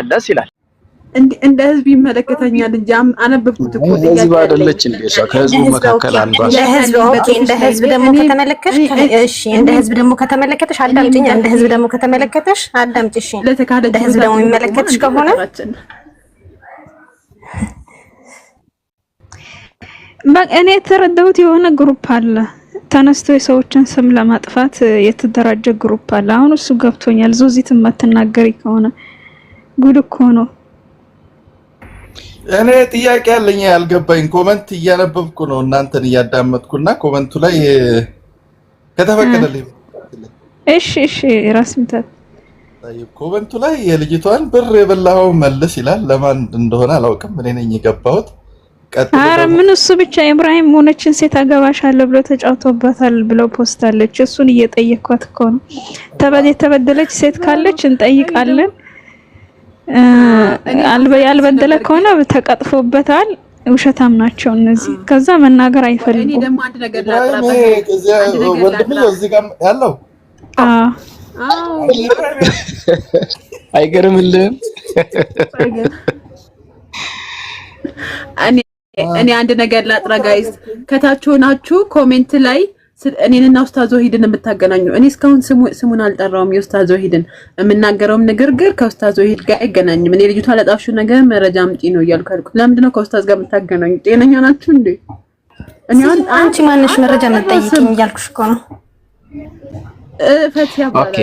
መለስ ይላል። እንደ ህዝብ ይመለከተኛል እንጂ አነበብኩት እኮ ህዝብ አይደለች እንዴ? ከህዝቡ መካከል አንዷ ለህዝብ ኦኬ። እንደ ህዝብ ደግሞ ከተመለከተሽ እሺ፣ እንደ ህዝብ ደግሞ ከተመለከተሽ አዳምጪኝ። እንደ ህዝብ ደግሞ ከተመለከተሽ አዳምጪ። እሺ፣ እንደ ህዝብ ደግሞ የሚመለከትሽ ከሆነ እኔ የተረዳሁት የሆነ ግሩፕ አለ ተነስቶ የሰዎችን ስም ለማጥፋት የተደራጀ ግሩፕ አለ። አሁን እሱ ገብቶኛል። ዞዚት የማትናገሪ ከሆነ ጉድ እኮ ነው። እኔ ጥያቄ ያለኝ ያልገባኝ ኮሜንት እያነበብኩ ነው እናንተን እያዳመጥኩና ኮሜንቱ ላይ ከተፈቀደልኝ እሺ ራስ ምታት ኮሜንቱ ላይ የልጅቷን ብር የበላው መልስ ይላል። ለማን እንደሆነ አላውቅም። እኔ ነኝ የገባሁት። አረ ምን እሱ ብቻ ኢብራሂም ሆነችን ሴት አገባሻለሁ ብሎ ተጫውቶባታል ብለው ፖስት አለች። እሱን እየጠየኳት እኮ ነው። የተበደለች ሴት ካለች እንጠይቃለን። ያልበደለ ከሆነ ተቀጥፎበታል። ውሸታም ናቸው እነዚህ። ከዛ መናገር አይፈልጉም። እኔ ደግሞ አንድ ነገር ላጥራበት ወንድም እዚህ ጋር ያለው አይገርምልህም? እኔ አንድ ነገር ላጥራ ጋይስ። ከታች ሆናችሁ ኮሜንት ላይ እኔንና ኡስታዝ ወሂድን የምታገናኙ እኔ እስካሁን ስሙን አልጠራውም። የኡስታዝ ወሂድን የምናገረውም ንግግር ከኡስታዝ ወሂድ ጋር አይገናኝም። እኔ ልጅቷ ለጣፍሽው ነገር መረጃ አምጪ ነው እያልኩ አልኩት። ለምንድን ነው ከኡስታዝ ጋር የምታገናኙ? ጤነኛ ናችሁ እንዴ? እኔ አንቺ ማንሽ መረጃ መጠየቅኝ እያልኩሽ እኮ ነው። ፈቲያ ኦኬ፣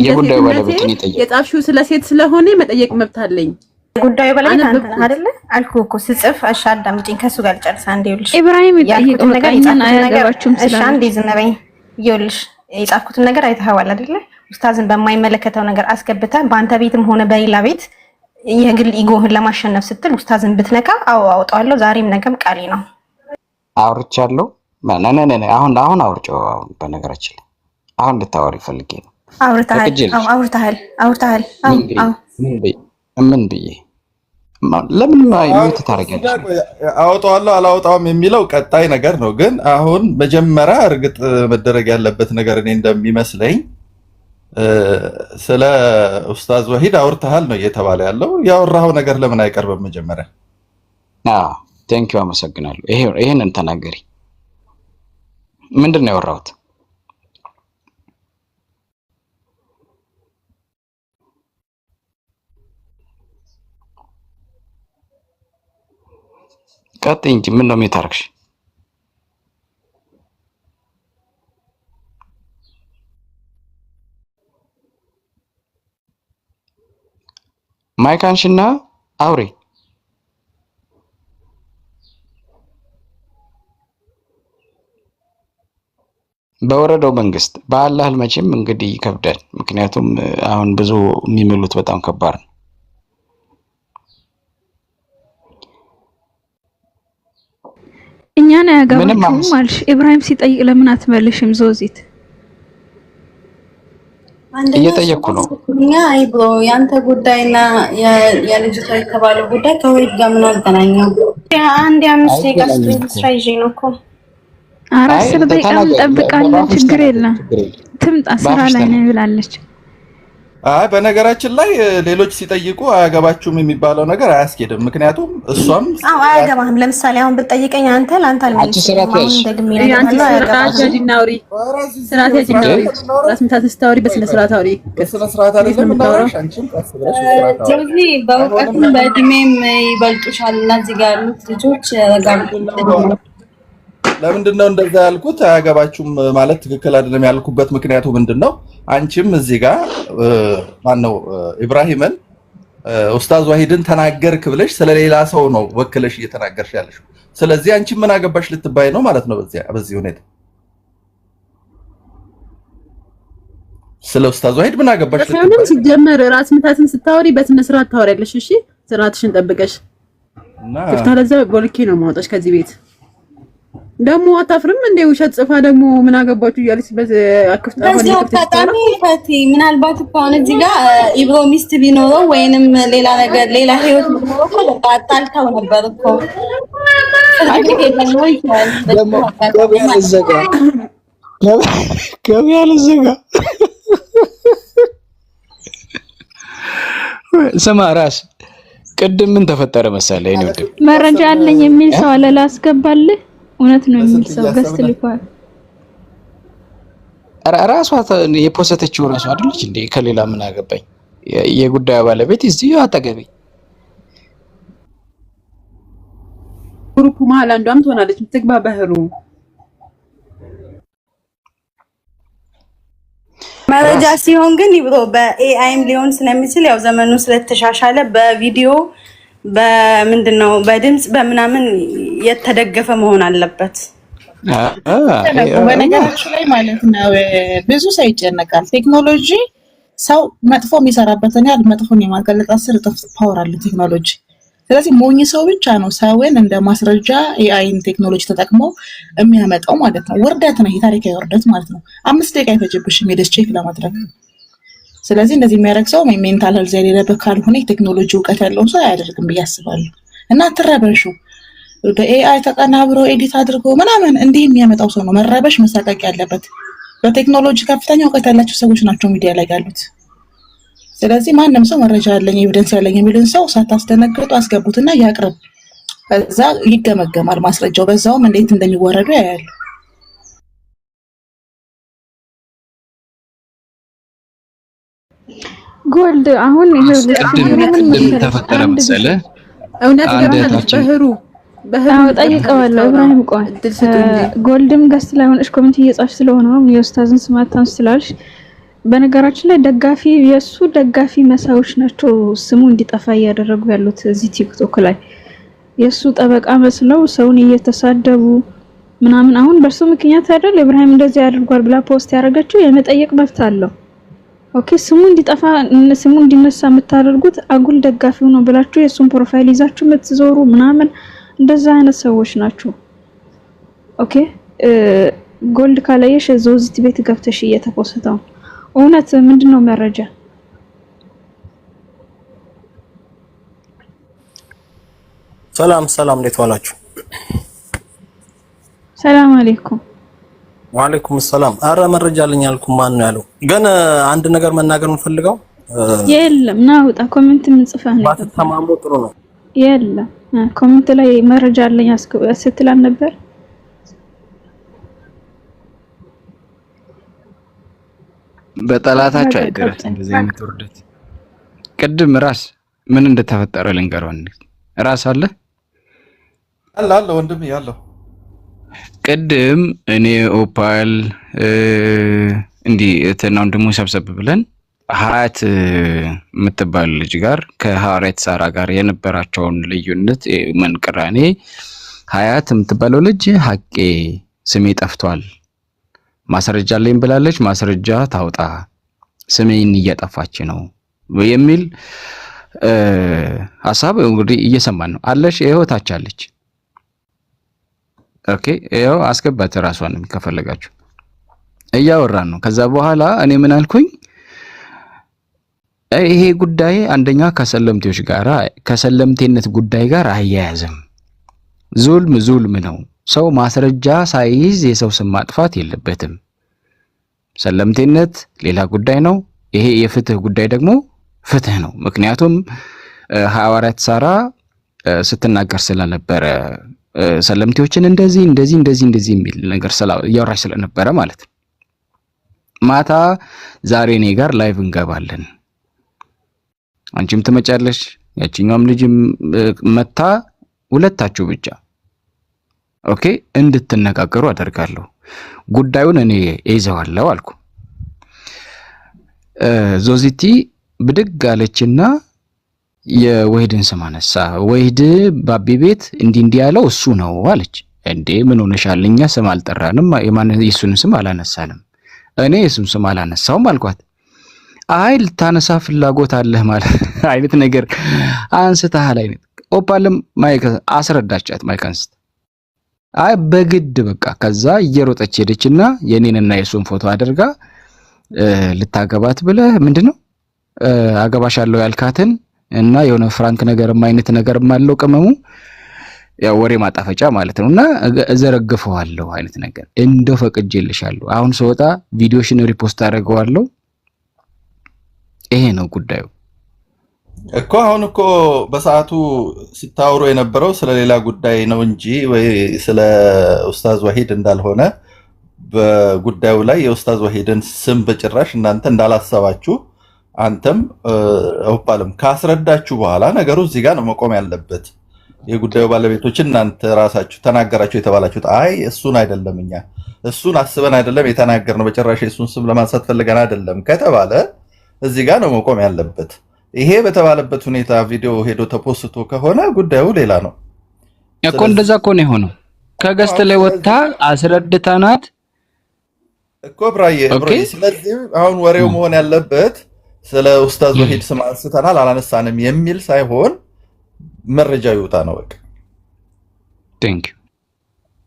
የጉዳዩ ባለቤት ነው። የጣፍሽው ስለ ሴት ስለሆነ መጠየቅ መብት አለኝ። ጉዳዩ ባለቤት አንተ አይደለ አልኩህ እኮ ስጽፍ። እሺ አዳምጪኝ፣ ከሱ ጋር ልጨርስ አንዴ። ይኸውልሽ ኢብራሂም ይጠይቀው ነገር አያገባችሁም ስለ አንዴ ዝም በይ። ይኸውልሽ የጻፍኩትን ነገር አይተኸዋል አይደለ? ኡስታዝን በማይመለከተው ነገር አስገብተህ በአንተ ቤትም ሆነ በሌላ ቤት የግል ኢጎህን ለማሸነፍ ስትል ኡስታዝን ብትነካ አውጣዋለሁ። ዛሬም ነገም ቃሌ ነው። አውርቻለሁ። አሁን አውርጨው። በነገራችን ላይ አሁን ልታወሪ ፈልጌ ነው። አውርተሃል። ምን ብዬ ለምን ማይሉት ታረጋለሽ? አውጣዋለሁ አላውጣውም የሚለው ቀጣይ ነገር ነው። ግን አሁን መጀመሪያ እርግጥ መደረግ ያለበት ነገር እኔ እንደሚመስለኝ ስለ ኡስታዝ ወሂድ አውርተሃል ነው እየተባለ ያለው። ያወራው ነገር ለምን አይቀርብም መጀመሪያ? ቴንኪው አመሰግናለሁ። ይሄንን ተናገሪ። ምንድነው ያወራሁት? ቀጥይ እንጂ ምን ነው የሚታርክሽ? ማይካንሽና አውሪ። በወረደው መንግስት በአላህ መቼም እንግዲህ ይከብዳል። ምክንያቱም አሁን ብዙ የሚመሉት በጣም ከባድ ነው። እኛን አያገባችሁም ማልሽ ኢብራሂም ሲጠይቅ ለምን አትመልሽም? ዞዚት እየጠየቅኩ ነው። እኛ አይብሎ ያንተ ጉዳይና የልጅቷ የተባለው ጉዳይ ከወይድ ጋር ምን አገናኘው? አንድ 5 ደቂቃ ስትራይጂ ነው እኮ 10 ደቂቃ እንጠብቃለን። ችግር የለም ትምጣ፣ ስራ ላይ ነው ብላለች። በነገራችን ላይ ሌሎች ሲጠይቁ አያገባችሁም የሚባለው ነገር አያስኬድም። ምክንያቱም እሷም አያገባህም። ለምሳሌ አሁን ብትጠይቀኝ አንተ ላንተ አልመልስም። አሁን ደግሜ ነው በእውቀትም በእድሜም ይበልጡሻል እና እዚህ ጋር ያሉት ልጆች ለምንድን ነው እንደዛ ያልኩት? አያገባችሁም ማለት ትክክል አይደለም ያልኩበት ምክንያቱ ምንድነው? አንቺም እዚህ ጋር ማነው ኢብራሂምን ኡስታዝ ወሂድን ተናገርክ ብለሽ ስለሌላ ሰው ነው ወክለሽ እየተናገርሽ ያለሽ። ስለዚህ አንቺም ምን አገባሽ ልትባይ ነው ማለት ነው። በዚህ ሁኔታ ስለ ኡስታዝ ወሂድ ምን አገባሽ ልትባይ ነው። ሲጀመር ራስ ምታትን ስታወሪ በስነ ስርዓት ታወሪያለሽ። እሺ ስርዓትሽን ጠብቀሽ እና ፍታለዘ ቦልኬ ነው ማውጣሽ ከዚህ ቤት። ደግሞ አታፍርም እንዴ? ውሸት ጽፋ ደግሞ ምን አገባችሁ እያለች በአክፍታ አጋጣሚ ፈቲ ምናልባት እኮ አሁን እዚህ ጋር ኢብሮ ሚስት ቢኖረው ወይንም ሌላ ነገር ሌላ ህይወት ቢኖረው አጣልታው ነበር እኮ። ስማ ራስ ቅድም ምን ተፈጠረ መሰለህ? እኔ ወደ መረጃ አለኝ የሚል ሰው አለ ላስገባልህ። እውነት ነው የሚል ሰው ገስት ልኳል። ራሷ የፖስተችው ራሷ አይደለች እንዴ? ከሌላ ምን አገባኝ? የጉዳዩ ባለቤት እዚህ አጠገቤ ግሩፕ መሀል አንዷም ትሆናለች የምትግባ ባህሩ መረጃ ሲሆን ግን ይብሮ በኤአይም ሊሆን ስለሚችል ያው ዘመኑ ስለተሻሻለ በቪዲዮ በምንድነው በድምጽ በምናምን የተደገፈ መሆን አለበት። በነገራችን ላይ ማለት ነው ብዙ ሰው ይጨነቃል። ቴክኖሎጂ ሰው መጥፎ የሚሰራበትን ያህል መጥፎን የማጋለጥ 10 እጥፍ ፓወር አለው ቴክኖሎጂ። ስለዚህ ሞኝ ሰው ብቻ ነው ሰውን እንደ ማስረጃ ኤአይን ቴክኖሎጂ ተጠቅሞ የሚያመጣው ማለት ነው። ውርደት ነው፣ የታሪካዊ ውርደት ማለት ነው። 5 ደቂቃ አይፈጅብሽም ሄደሽ ቼክ ለማድረግ። ስለዚህ እንደዚህ የሚያደርግ ሰው ሜንታል ሄልዝ የሌለበት ካልሆነ የቴክኖሎጂ እውቀት ያለው ሰው አያደርግም ብዬ አስባለሁ። እና አትረበሹ። በኤአይ ተቀናብሮ ኤዲት አድርጎ ምናምን እንዲህ የሚያመጣው ሰው ነው መረበሽ መሳቀቅ ያለበት። በቴክኖሎጂ ከፍተኛ እውቀት ያላቸው ሰዎች ናቸው ሚዲያ ላይ ያሉት። ስለዚህ ማንም ሰው መረጃ ያለኝ ኤቪደንስ ያለኝ የሚልን ሰው ሳታስደነግጡ አስገቡትና ያቅርብ። ከዛ ይገመገማል ማስረጃው፣ በዛውም እንዴት እንደሚወረዱ ያያል። ጎልድ አሁን ይሄው ምን ተፈጠረ መሰለህ? እውነት ባህሩ ጠይቀዋለሁ። ኢብራሂም ቆይ ጎልድም ገስት ላይ ሆነሽ ኮሜንት እየጻፍሽ ስለሆነ ነው የኡስታዝን ስም አታንስ ስላልሽ፣ በነገራችን ላይ ደጋፊ የሱ ደጋፊ መሳዮች ናቸው ስሙ እንዲጠፋ እያደረጉ ያሉት እዚህ ቲክቶክ ላይ የሱ ጠበቃ መስለው ሰውን እየተሳደቡ ምናምን። አሁን በሱ ምክንያት አይደል ኢብራሂም እንደዚህ ያደርጓል ብላ ፖስት ያደረገችው፣ የመጠየቅ መብት አለው። ኦኬ ስሙ እንዲጠፋ ስሙ እንዲነሳ የምታደርጉት አጉል ደጋፊው ነው ብላችሁ የሱን ፕሮፋይል ይዛችሁ የምትዞሩ ምናምን እንደዛ አይነት ሰዎች ናቸው። ኦኬ ጎልድ ካላየሽ ዞዚት ቤት ገብተሽ እየተፖስተው እውነት ምንድነው መረጃ? ሰላም እንዴት ዋላችሁ? ሰላም አለይኩም። ወአለይኩም ሰላም። አረ መረጃ አለኝ አልኩ። ማን ነው ያለው? ግን አንድ ነገር መናገር የምፈልገው የለም ናውጣ ኮሜንት ምን ጽፈህ ነው? ባትተማሙ ጥሩ ነው። የለም ኮሜንት ላይ መረጃ አለኝ ስትላል ነበር። በጠላታቸው አይደረስ እንደዚህ አይነት ውርደት። ቅድም ራስ ምን እንደተፈጠረ ልንገረው። ራስ አለ ወንድም ያለው ቅድም እኔ ኦፓል እንዲህ እትና ወንድሙ ሰብሰብ ብለን ሀያት የምትባል ልጅ ጋር ከሐዋርያት ሳራ ጋር የነበራቸውን ልዩነት መንቅራኔ ሀያት የምትባለው ልጅ ሀቄ ስሜ ጠፍቷል ማስረጃ አለኝ ብላለች፣ ማስረጃ ታውጣ ስሜን እያጠፋች ነው የሚል ሐሳብ እንግዲህ እየሰማን ነው አለሽ። ይኸውታች አለች። ኦኬ ይኸው አስገባት ራሷንም ከፈለጋችሁ እያወራን ነው። ከዛ በኋላ እኔ ምን አልኩኝ? ይሄ ጉዳይ አንደኛ ከሰለምቴዎች ጋር ከሰለምቴነት ጉዳይ ጋር አያያዝም። ዙልም ነው። ሰው ማስረጃ ሳይዝ የሰው ስም ማጥፋት የለበትም። ሰለምቴነት ሌላ ጉዳይ ነው። ይሄ የፍትህ ጉዳይ ደግሞ ፍትህ ነው። ምክንያቱም ሐዋርያት ሳራ ስትናገር ስለነበረ ሰለምቴዎችን እንደዚህ የሚል ነገር እያወራች ስለነበረ ማለት ነው። ማታ ዛሬ እኔ ጋር ላይቭ እንገባለን፣ አንቺም ትመጫለሽ፣ ያቺኛውም ልጅም መታ፣ ሁለታችሁ ብቻ ኦኬ እንድትነጋገሩ አደርጋለሁ። ጉዳዩን እኔ እይዘዋለሁ አልኩ። ዞዚቲ ብድግ አለችና የወሂድን ስም አነሳ። ወሂድ ባቢ ቤት እንዲህ ያለው እሱ ነው አለች። እንዴ ምን ሆነሻል? እኛ ስም አልጠራንም፣ የሱን ስም አላነሳንም። እኔ የሱን ስም አላነሳውም አልኳት። አይ ልታነሳ ፍላጎት አለህ ማለት አይነት ነገር አንስተሃል አይነት ኦፓልም ማይክ አስረዳቻት። ማይክ አንስት አይ በግድ በቃ። ከዛ እየሮጠች ሄደችና የኔንና የሱን ፎቶ አድርጋ ልታገባት ብለህ ምንድነው አገባሻለሁ ያልካትን እና የሆነ ፍራንክ ነገርም አይነት ነገርም አለው ቅመሙ፣ ያው ወሬ ማጣፈጫ ማለት ነውና እዘረግፈዋለሁ አይነት ነገር እንደው ፈቅጄልሻለሁ። አሁን ስወጣ ቪዲዮሽን ሪፖስት አደርገዋለሁ። ይሄ ነው ጉዳዩ። እኮ አሁን እኮ በሰዓቱ ስታወሩ የነበረው ስለሌላ ጉዳይ ነው እንጂ ወይ ስለ ኡስታዝ ወሂድ እንዳልሆነ በጉዳዩ ላይ የኡስታዝ ወሂድን ስም በጭራሽ እናንተ እንዳላሰባችሁ አንተም አውቃለም ካስረዳችሁ በኋላ ነገሩ እዚህ ጋር ነው መቆም ያለበት። የጉዳዩ ባለቤቶች እናንተ ራሳችሁ ተናገራችሁ የተባላችሁት አይ እሱን አይደለም እኛ እሱን አስበን አይደለም የተናገርነው በጭራሽ እሱን ስም ለማንሳት ፈልገን አይደለም ከተባለ እዚህ ጋር ነው መቆም ያለበት። ይሄ በተባለበት ሁኔታ ቪዲዮ ሄዶ ተፖስቶ ከሆነ ጉዳዩ ሌላ ነው እኮ። እንደዛ እኮ ነው የሆነው። ከገስት ላይ ወጣ አስረድተናት እኮ ብራዬ። ስለዚህ አሁን ወሬው መሆን ያለበት ስለ ኡስታዝ ወሂድ ስም አንስተናል አላነሳንም የሚል ሳይሆን መረጃ ይውጣ ነው በቃ። ቴንክ ዩ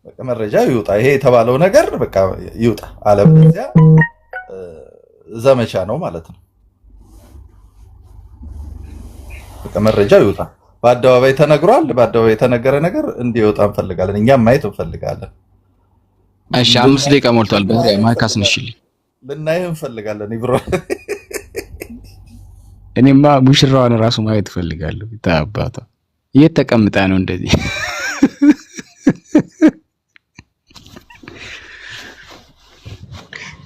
በቃ መረጃ ይውጣ። ይሄ የተባለው ነገር በቃ ይውጣ። አለበለዚያ ዘመቻ ነው ማለት ነው። በቃ መረጃ ይውጣ። በአደባባይ ተነግሯል። በአደባባይ የተነገረ ነገር እንዲወጣ እንፈልጋለን። እኛም ማየት እንፈልጋለን። እሺ 5 ደቂቃ ሞልቷል። በህሪያ ማይካስ ነሽልኝ ልናይህ እንፈልጋለን። ይብሮ እኔማ ሙሽራዋን ራሱ ማየት እፈልጋለሁ። ታባታ የት ተቀምጣ ነው እንደዚህ?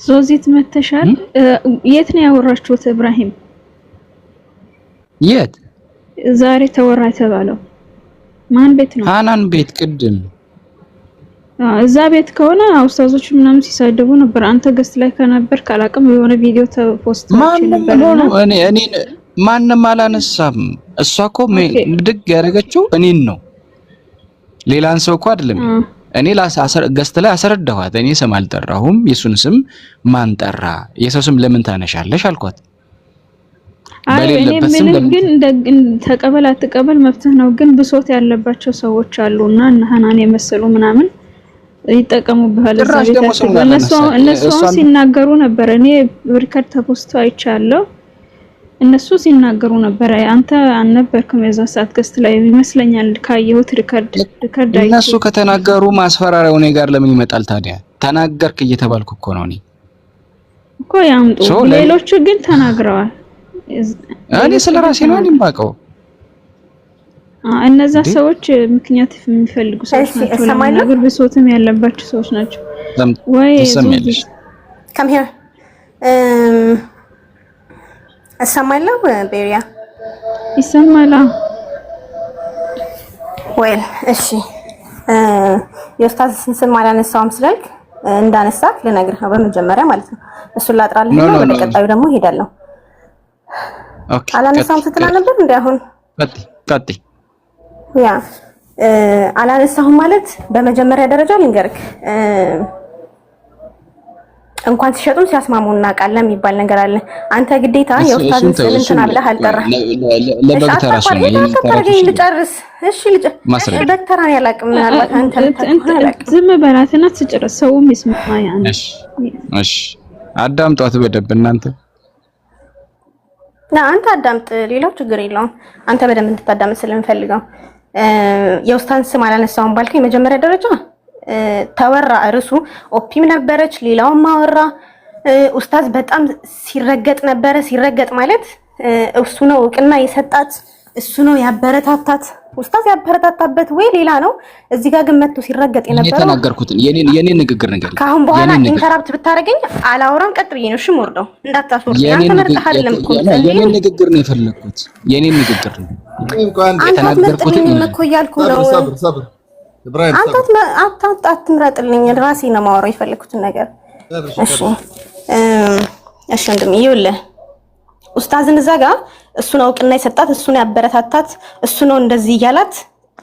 ዞዚት መተሻል። የት ነው ያወራችሁት ኢብራሂም? የት ዛሬ ተወራ የተባለው ማን ቤት ነው? ሃናን ቤት ቅድም። እዛ ቤት ከሆነ ኡስታዞች ምናምን ሲሳደቡ ነበር። አንተ ገስት ላይ ከነበር ካላቀም የሆነ ቪዲዮ ተፖስት ነበርና እኔ ማንንም አላነሳም። እሷ እኮ ድግ ያደረገችው እኔን ነው፣ ሌላን ሰው እኮ አይደለም። እኔ ገስት ላይ አስረዳኋት። እኔ ስም አልጠራሁም። የሱን ስም ማን ጠራ? የሰው ስም ለምን ታነሻለሽ አልኳት። በሌለበት ስም ግን ተቀበል አትቀበል መብትህ ነው። ግን ብሶት ያለባቸው ሰዎች አሉና እነ ሃናን የመሰሉ ምናምን ይጠቀሙብሃል። እነሱ ሲናገሩ ነበር። እኔ ሪከርድ ተፖስቶ አይቻለሁ። እነሱ ሲናገሩ ነበር። አንተ አልነበርክም የዛ ሰዓት ገስት ላይ ይመስለኛል ካየሁት ሪከርድ አይቼ። እነሱ ከተናገሩ ማስፈራሪያው እኔ ጋር ለምን ይመጣል ታዲያ? ተናገርክ እየተባልኩ እኮ ነው እኔ እኮ ያምጡ። ሌሎቹ ግን ተናግረዋል። እኔ ስለራሴ ነው የማውቀው። እነዛ ሰዎች ምክንያት የሚፈልጉ ሰዎች ናቸው። ለማናገር ብሶትም ያለባቸው ሰዎች ናቸው። ወይ come here እሰማለሁ። ቤሪያ ይሰማላ ወይ? እሺ የኡስታዝ ስም አላነሳውም ስላልክ እንዳነሳክ ልነግርህ ነው በመጀመሪያ ማለት ነው። እሱን ላጥራልህ ነው። ወደ ቀጣዩ ደግሞ እሄዳለሁ። ኦኬ አላነሳውም ስትል ነበር እንዴ? አሁን ቀጥ ያ አላነሳሁም ማለት በመጀመሪያ ደረጃ ልንገርክ እንኳን ሲሸጡን ሲያስማሙ እናውቃለን የሚባል ነገር አለ። አንተ ግዴታ የኡስታዝን ስም እንትን አብለህ አልጠራህ። ለበግተራሽ ነው ልጨርስ። እሺ በግተራን ያላቅም ምናልባት አንተ ዝም በላትና ትጨርስ። ሰውም ይስማ ያን። እሺ አዳምጧት በደንብ እናንተ። አንተ አዳምጥ፣ ሌላው ችግር የለውም። አንተ በደንብ እንድታዳምጥ ስለምፈልገው የኡስታዝን ስም አላነሳውም ባልከኝ የመጀመሪያ ደረጃ ተወራ። እርሱ ኦፒም ነበረች፣ ሌላውም ማወራ። ኡስታዝ በጣም ሲረገጥ ነበረ። ሲረገጥ ማለት እሱ ነው እውቅና የሰጣት፣ እሱ ነው ያበረታታት። ኡስታዝ ያበረታታበት ወይ ሌላ ነው። እዚህ ጋር ግን መጥቶ ሲረገጥ የነበረው የተናገርኩትን የኔ ንግግር ነገር ካሁን በኋላ ኢንተራፕት ብታረገኝ አላወራም። ቀጥ ብዬ ነው እሺ የምወርደው። እንዳታስወርድ። አንተ መርጠህ አይደለም እኮ የኔ ንግግር ነው የፈለኩት። የኔ ንግግር ነው የተናገርኩትን እኮ እያልኩ ነው። ሰብር አንተ አትምረጥልኝ። ራሴ ነው ማወራው የፈለኩትን ነገር። እሺ ወንድም ይኸውልህ ኡስታዝን እዛ ጋር እሱ ነው እውቅና የሰጣት፣ እሱ ነው ያበረታታት፣ እሱ ነው እንደዚህ እያላት፣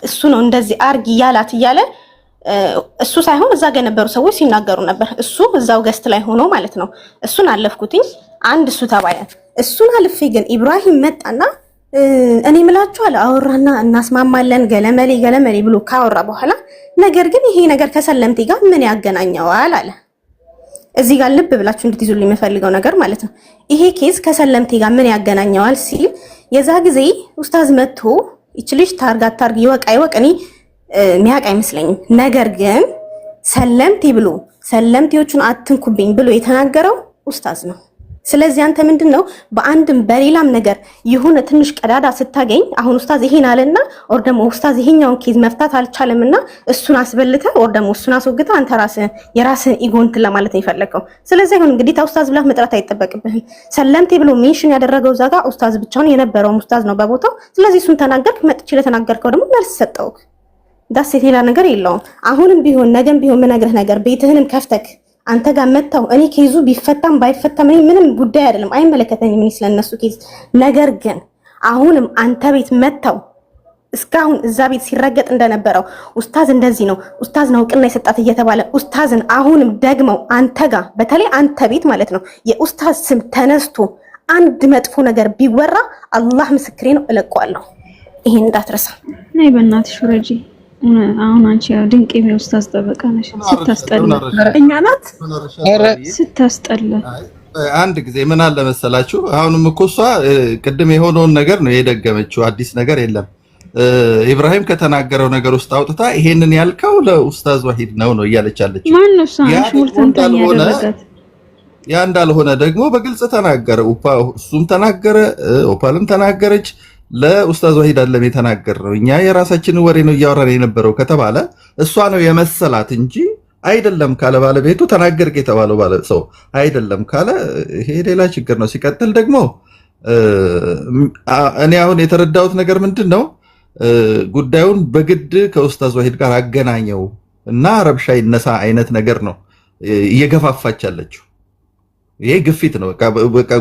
እሱ ነው እንደዚህ አርግ እያላት እያለ እሱ ሳይሆን እዛ ጋር የነበሩ ሰዎች ሲናገሩ ነበር። እሱ እዛው ገስት ላይ ሆኖ ማለት ነው። እሱን አለፍኩትኝ። አንድ እሱ ተባለ። እሱን አልፌ ግን ኢብራሂም መጣና እኔ ምላችኋለሁ አወራና እናስማማለን ገለመሌ ብሎ ካወራ በኋላ ነገር ግን ይሄ ነገር ከሰለምቴ ጋር ምን ያገናኘዋል አለ። እዚህ ጋር ልብ ብላችሁ እንድትይዙልኝ የምፈልገው ነገር ማለት ነው። ይሄ ኬዝ ከሰለምቴ ጋር ምን ያገናኘዋል ሲል የዛ ጊዜ ኡስታዝ መጥቶ ይች ልጅ ታርግ ይወቅ እኔ የሚያውቅ አይመስለኝም። ነገር ግን ሰለምቴ ብሎ ሰለምቴዎቹን አትንኩብኝ ብሎ የተናገረው ኡስታዝ ነው። ስለዚህ አንተ ምንድነው በአንድም በሌላም ነገር የሆነ ትንሽ ቀዳዳ ስታገኝ አሁን ኡስታዝ ይሄን አለና ኦር ደግሞ ኡስታዝ ይሄኛውን ኬዝ መፍታት አልቻለምና እሱን አስበልተ ኦር ደግሞ እሱን አስወግተ አንተ የራስህን ኢጎንት ለማለት ነው የፈለከው። ስለዚህ አሁን እንግዲህ ኡስታዝ ብለህ መጥራት አይጠበቅብህም። ሰለምቴ ብሎ ሜንሽን ያደረገው ዛጋ ኡስታዝ ብቻውን የነበረው ኡስታዝ ነው በቦታው። ስለዚህ እሱን ተናገርክ፣ መጥቼ ለተናገርከው ደግሞ መልስ ሰጠው። ዳስ ሌላ ነገር የለውም። አሁንም ቢሆን ነገም ቢሆን ምነግርህ ነገር ቤትህንም ከፍተክ አንተ ጋር መጣው እኔ ኬዙ ቢፈታም ባይፈታም እኔ ምንም ጉዳይ አይደለም፣ አይመለከተኝም እኔ ስለነሱ ኬዝ። ነገር ግን አሁንም አንተ ቤት መጣው እስካሁን እዛ ቤት ሲረገጥ እንደነበረው ኡስታዝ እንደዚህ ነው ኡስታዝ ነው እውቅና የሰጣት እየተባለ ኡስታዝን አሁንም ደግመው አንተ ጋር በተለይ አንተ ቤት ማለት ነው የኡስታዝ ስም ተነስቶ አንድ መጥፎ ነገር ቢወራ አላህ ምስክሬ ነው እለቀዋለሁ። ይሄን እንዳትረሳ። ነይ በእናትሽ ወረጂ። አሁን አንቺ ያው ድንቅ ኡስታዝ ጠበቃ ነሽ። ስታስጠላ እኛ ናት ስታስጠላ። አንድ ጊዜ ምን አለ መሰላችሁ፣ አሁንም እኮ እሷ ቅድም የሆነውን ነገር ነው የደገመችው፣ አዲስ ነገር የለም። ኢብራሂም ከተናገረው ነገር ውስጥ አውጥታ ይሄንን ያልከው ለኡስታዝ ወሂድ ነው እያለች አለች። ማን ነው ሳንሹር ተንታኝ ያደረጋት? ያ እንዳልሆነ ደግሞ በግልጽ ተናገረ። እሱም ተናገረ፣ ኦፓልም ተናገረች። ለኡስታዝ ወሂድ አለም የተናገረው እኛ የራሳችንን ወሬ ነው እያወራን የነበረው ከተባለ እሷ ነው የመሰላት እንጂ አይደለም ካለ ባለቤቱ ተናገርክ የተባለው ባለ ሰው አይደለም ካለ ይሄ ሌላ ችግር ነው። ሲቀጥል ደግሞ እኔ አሁን የተረዳሁት ነገር ምንድነው ጉዳዩን በግድ ከኡስታዝ ወሂድ ጋር አገናኘው እና ረብሻ ይነሳ አይነት ነገር ነው እየገፋፋች ያለችው። ይሄ ግፊት ነው በቃ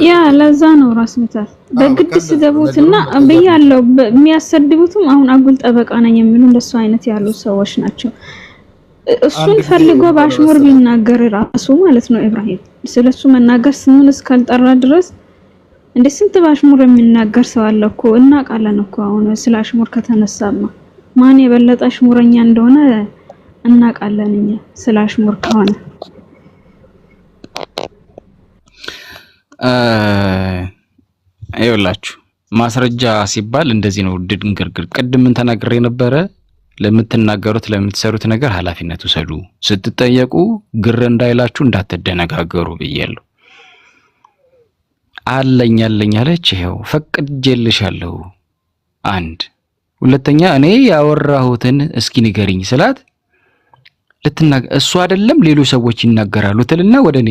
ያ ለዛ ነው ራስ ምታት በግድ ሲገቡትና በያለው የሚያሰድቡትም አሁን አጉል ጠበቃ ነኝ የሚሉ እንደሱ አይነት ያሉ ሰዎች ናቸው። እሱን ፈልጎ ባሽሙር ቢናገር ራሱ ማለት ነው ኢብራሂም ስለሱ መናገር ስሙን እስካልጠራ ድረስ እንደ ስንት ባሽሙር የሚናገር ሰው አለ እኮ እናውቃለን እኮ። አሁን ስለ አሽሙር ከተነሳማ ማን የበለጠ አሽሙረኛ እንደሆነ እናውቃለን እኛ ስለ አሽሙር ከሆነ አይወላችሁ ማስረጃ ሲባል እንደዚህ ነው። ድንግርግር ቅድም ምን ተናግሬ ነበረ? ለምትናገሩት ለምትሰሩት ነገር ኃላፊነት ውሰዱ፣ ስትጠየቁ ግር እንዳይላችሁ እንዳትደነጋገሩ ብያለሁ። አለኝ አለች፣ ይሄው ፈቅጄልሻለሁ። አንድ ሁለተኛ እኔ ያወራሁትን እስኪ ንገሪኝ ስላት ልትናገር እሱ አይደለም ሌሎች ሰዎች ይናገራሉ ትልና ወደ እኔ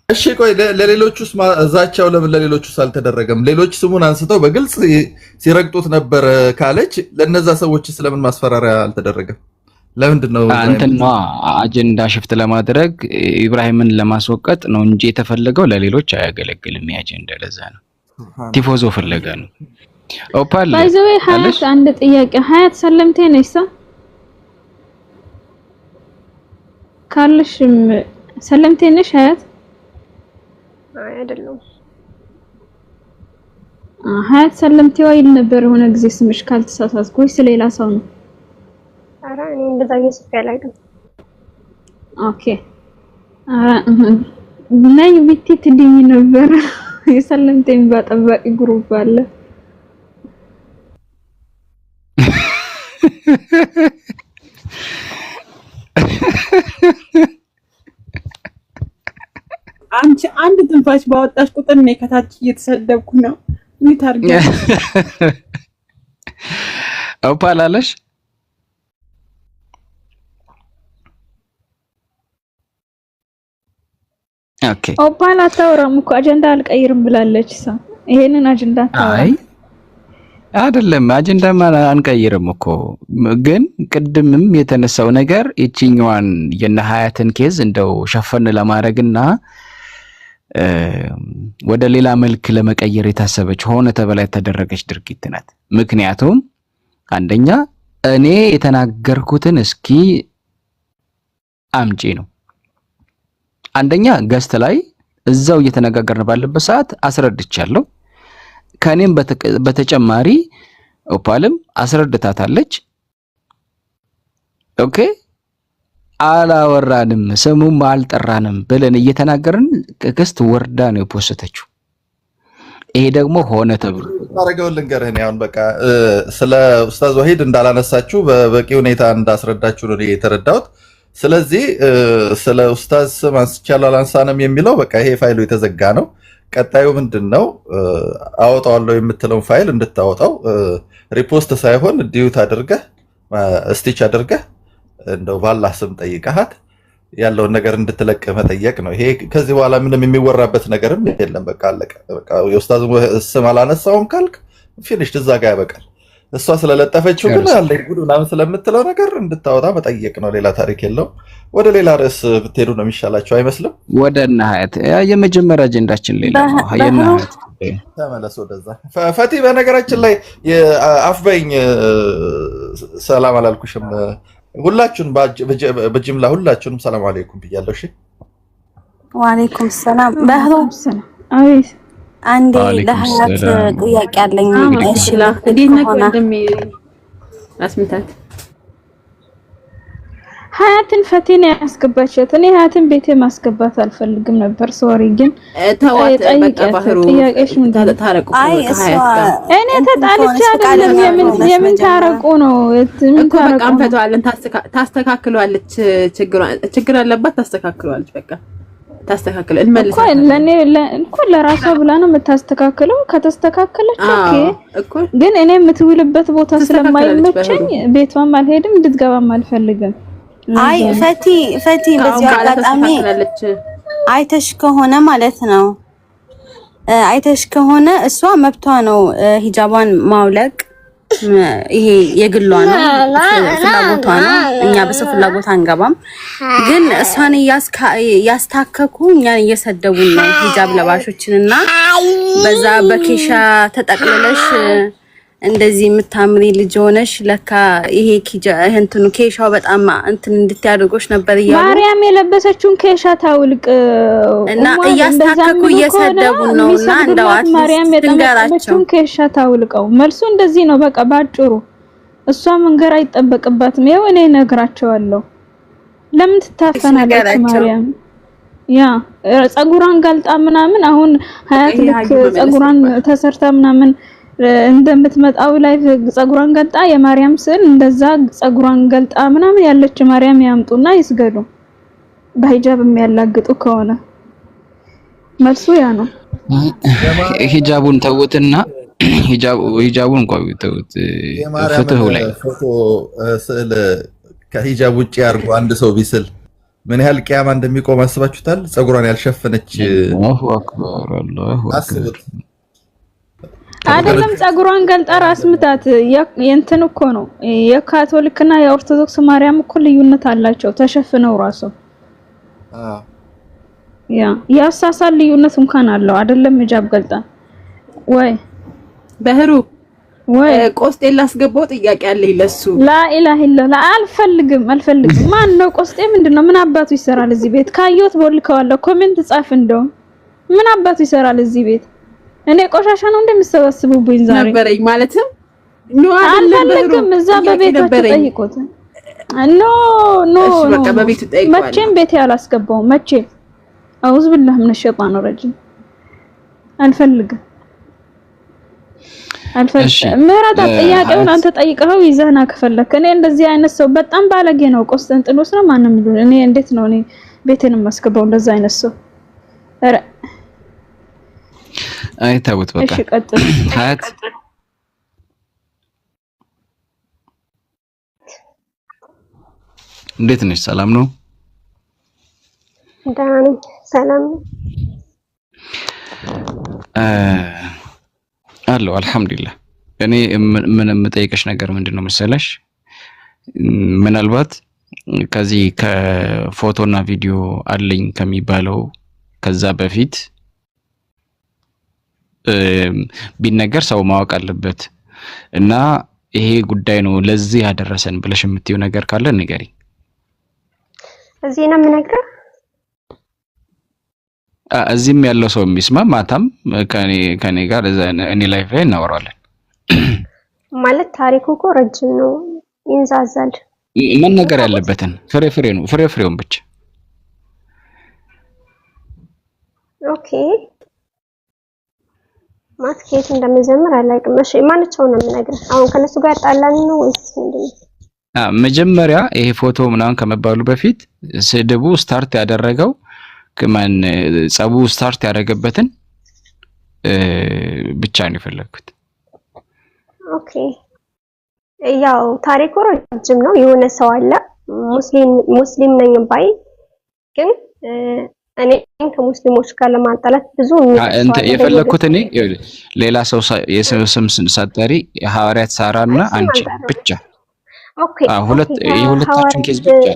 እሺ ቆይ ለሌሎቹስ ዛቻው ለምን ለሌሎቹስ አልተደረገም? ሌሎች ስሙን አንስተው በግልጽ ሲረግጡት ነበር ካለች ለነዛ ሰዎች ስለምን ማስፈራሪያ አልተደረገም? ለምንድነው አንተና አጀንዳ ሽፍት ለማድረግ ኢብራሂምን ለማስወቀጥ ነው እንጂ የተፈለገው ለሌሎች አያገለግልም። ያጀንዳ ለዛ ነው ቲፎዞ ፈለገ ነው። ኦፓል ባይዘው ሀያት አንድ ጥያቄ ሀያት ሰለምቴ ነይሳ ካለሽም ሰለምቴ ነሽ ሀያት? አይደለም ሀያት ሰለምቴ ወይል ነበር ሆነ ጊዜ ስምሽ ካልተሳሳትኩ ወይስ ሌላ ሰው ነው? አረ እኔ እንደዛ እየሰፈ ያላይደም። ኦኬ ነይ ቢቲ ትድኝ ነበር የሰለምቴን ባጠባቂ ግሩፕ አለ። አንቺ አንድ ትንፋሽ ባወጣሽ ቁጥር እኔ ከታች እየተሰደብኩ ነው። ምን ታርጊ? ኦፓል አለሽ? ኦኬ ኦፓል አታወራም እኮ አጀንዳ አልቀይርም ብላለች። ሰው ይሄንን አጀንዳ ታወራ አይደለም አጀንዳ አንቀይርም እኮ ግን ቅድምም የተነሳው ነገር እቺኛዋን የነሐያትን ኬዝ እንደው ሸፈን ለማድረግና ወደ ሌላ መልክ ለመቀየር የታሰበች ሆነ ተበላ የተደረገች ድርጊት ናት። ምክንያቱም አንደኛ እኔ የተናገርኩትን እስኪ አምጪ ነው። አንደኛ ገስት ላይ እዛው እየተነጋገርን ባለበት ሰዓት አስረድቻለሁ። ከኔም በተጨማሪ ኦፓልም አስረድታታለች። ኦኬ አላወራንም ስሙም አልጠራንም ብለን እየተናገርን ክስት ወርዳ ነው የፖስተችው። ይሄ ደግሞ ሆነ ተብሎ ታረጋው ልንገርህ አሁን በቃ ስለ ኡስታዝ ወሂድ እንዳላነሳችሁ በበቂ ሁኔታ እንዳስረዳችሁ ነው የተረዳሁት። ስለዚህ ስለ ኡስታዝ ስም አንስቻለሁ አላንሳንም የሚለው በቃ ይሄ ፋይሉ የተዘጋ ነው። ቀጣዩ ምንድነው አወጣዋለሁ የምትለውን ፋይል እንድታወጣው ሪፖስት ሳይሆን ዲዩት አድርገህ ስቲች አድርገህ እንደው ባላህ ስም ጠይቀሃት ያለውን ነገር እንድትለቅ መጠየቅ ነው። ይሄ ከዚህ በኋላ ምንም የሚወራበት ነገርም የለም። በቃ አለቀ። በቃ የኡስታዝ ስም አላነሳውም ካልክ ፊኒሽድ እዛ ጋር ያበቃል። እሷ ስለለጠፈችው ግን አለ ጉድ ምናምን ስለምትለው ነገር እንድታወጣ መጠየቅ ነው። ሌላ ታሪክ የለው። ወደ ሌላ ርዕስ ብትሄዱ ነው የሚሻላቸው አይመስልም? ወደ እነ ሀያት የመጀመሪያ አጀንዳችን ሌላ ነው። የእነ ሀያት ተመለስ ወደዛ። ፈቲ በነገራችን ላይ አፍበኝ ሰላም አላልኩሽም። ሁላችሁን በጅምላ ሁላችሁንም ሰላም አለይኩም ብያለሁ። እሺ ወአለይኩም ሰላም። ባህሩ አቤት አንዴ ለሀያት ጥያቄ አለኝ። እሺ እንዴት ነህ ወንድሜ? አስምታት ሀያትን ፈቲን ያስገባቻት። እኔ ሀያትን ቤቴ ማስገባት አልፈልግም ነበር። ሶሪ ግን ተዋት በቃ ባህሩ ጥያቄሽ ምንድን ነው? ታረቁ ከሀያት ጋር እኔ ተጣልቼ አይደለም። የምን ታረቁ ነው? እኮ በቃ እንፈታዋለን። ታስተካክለዋለች። ችግር አለባት ታስተካክለዋለች። በቃ ታስተካክለ እንመልሳለን እኮ ለራሷ ብላ ነው የምታስተካክለው። ከተስተካከለች ኦኬ እኮ ግን እኔ የምትውልበት ቦታ ስለማይመቸኝ ቤቷም አልሄድም፣ እንድትገባም አልፈልግም። አይ ፈቲ በዚህ አጋጣሚ አይተሽ ከሆነ ማለት ነው አይተሽ ከሆነ እሷ መብቷ ነው ሂጃቧን ማውለቅ። ይሄ የግሏ ነው፣ ፍላጎቷ ነው። እኛ በሰው ፍላጎት አንገባም። ግን እሷን ያስታከኩ እኛን እየሰደቡን ነው ሂጃብ ለባሾችንና በዛ በኬሻ ተጠቅልለሽ እንደዚህ የምታምሪ ልጅ ሆነሽ ለካ ይሄ እንትኑ ኬሻው በጣም እንትን እንድትያደርጎሽ ነበር እያሉ ማርያም የለበሰችውን ኬሻ ታውልቅ እና እያስታከኩ እየሰደቡን ነውና እንደዋት ማርያም የለበሰችውን ኬሻ ታውልቀው። መልሱ እንደዚህ ነው በቃ ባጭሩ። እሷ መንገር አይጠበቅባትም። ይኸው እኔ እነግራቸዋለሁ። ለምን ትታፈናለች ማርያም? ያ ጸጉሯን ጋልጣ ምናምን አሁን ሀያት ልክ ጸጉሯን ተሰርታ ምናምን እንደምትመጣው ላይ ጸጉሯን ገልጣ የማርያም ስዕል እንደዛ ጸጉሯን ገልጣ ምናምን ያለች ማርያም ያምጡና ይስገዱ። በሂጃብ የሚያላግጡ ከሆነ መልሱ ያ ነው። ሂጃቡን ተውትና ሂጃቡን እንኳን ተውት። ፍትሁ ላይ ፎቶ ስዕል ከሂጃብ ውጪ አድርጎ አንድ ሰው ቢስል ምን ያህል ቂያማ እንደሚቆም አስባችሁታል? ጸጉሯን ያልሸፈነች አላሁ አክበር አላሁ አክበር አይደለም ጸጉሯን ገልጣ ራስ ምታት የእንትን እኮ ነው። የካቶሊክና የኦርቶዶክስ ማርያም እኮ ልዩነት አላቸው። ተሸፍነው ራሱ ያሳሳል ልዩነት እንኳን አለው አይደለም? ሂጃብ ገልጣ ወይ በህሩ ወይ ቆስጤ ላስገባው ጥያቄ አለኝ ለሱ። ላኢላህ ኢላላ አልፈልግም። ማን ነው ቆስጤ? ምንድነው? ምን አባቱ ይሰራል እዚህ ቤት? ካየሁት ቦልከዋለሁ። ኮሜንት ጻፍ። እንደው ምን አባቱ ይሰራል እዚህ ቤት? እኔ ቆሻሻ ነው እንደምሰበስቡብኝ ዛሬ ነበረኝ ማለትም አልፈልግም። እዛ በቤታችሁ ጠይቁት። ኖ በቃ በቤቱ ጠይቁ። መቼም ቤቴ አላስገባውም። መቼም አውዝ بالله من الشيطان الرجيم አልፈልግም። ምራታ ጥያቄውን አንተ ጠይቀኸው ይዘህና ከፈለክ። እኔ እንደዚህ አይነት ሰው በጣም ባለጌ ነው። ቆስጠንጥኖስ ነው ማንም ይሉን። እኔ እንዴት ነው እኔ ቤቴን ማስገባው እንደዛ አይነት ሰው? አረ አይ ታውት በቃ እሺ ቀጥል። ሀያት እንዴት ነሽ? ሰላም ነው? ደህና ነኝ። ሰላም ነው አለው አልহামዱሊላህ። እኔ ምን የምጠይቅሽ ነገር ምንድነው መሰለሽ? ምናልባት ከዚህ ከፎቶና ቪዲዮ አለኝ ከሚባለው ከዛ በፊት ቢነገር ሰው ማወቅ አለበት እና ይሄ ጉዳይ ነው ለዚህ ያደረሰን ብለሽ የምትይው ነገር ካለ ንገሪ። እዚህ ነው የምነግርህ። እዚህም ያለው ሰው የሚስማ ማታም ከኔ ጋር እኔ ላይፍ ላይ እናወራለን። ማለት ታሪኩ እኮ ረጅም ነው፣ ይንዛዛል። ምን ነገር ያለበትን ፍሬውን ብቻ። ኦኬ ማስኬት እንደምጀምር አላውቅም። እሺ ማንቻው ነው የምነግርህ። አሁን ከነሱ ጋር ጣላን ነው ወይስ ምንድነው? መጀመሪያ ይሄ ፎቶ ምናምን ከመባሉ በፊት ስድቡ ስታርት ያደረገው ከማን ጸቡ ስታርት ያደረገበትን ብቻ ነው የፈለኩት። ኦኬ ያው ታሪኩ ረጅም ነው። የሆነ ሰው አለ ሙስሊም ነኝ ባይ ግን እኔ ከሙስሊሞች ጋር ለማጣላት ብዙ እንት የፈለኩት እኔ ሌላ ሰው የስም ሳጠሪ ሐዋርያት ሳራና አንቺ ብቻ። ኦኬ የሁለታችን ኬዝ ብቻ።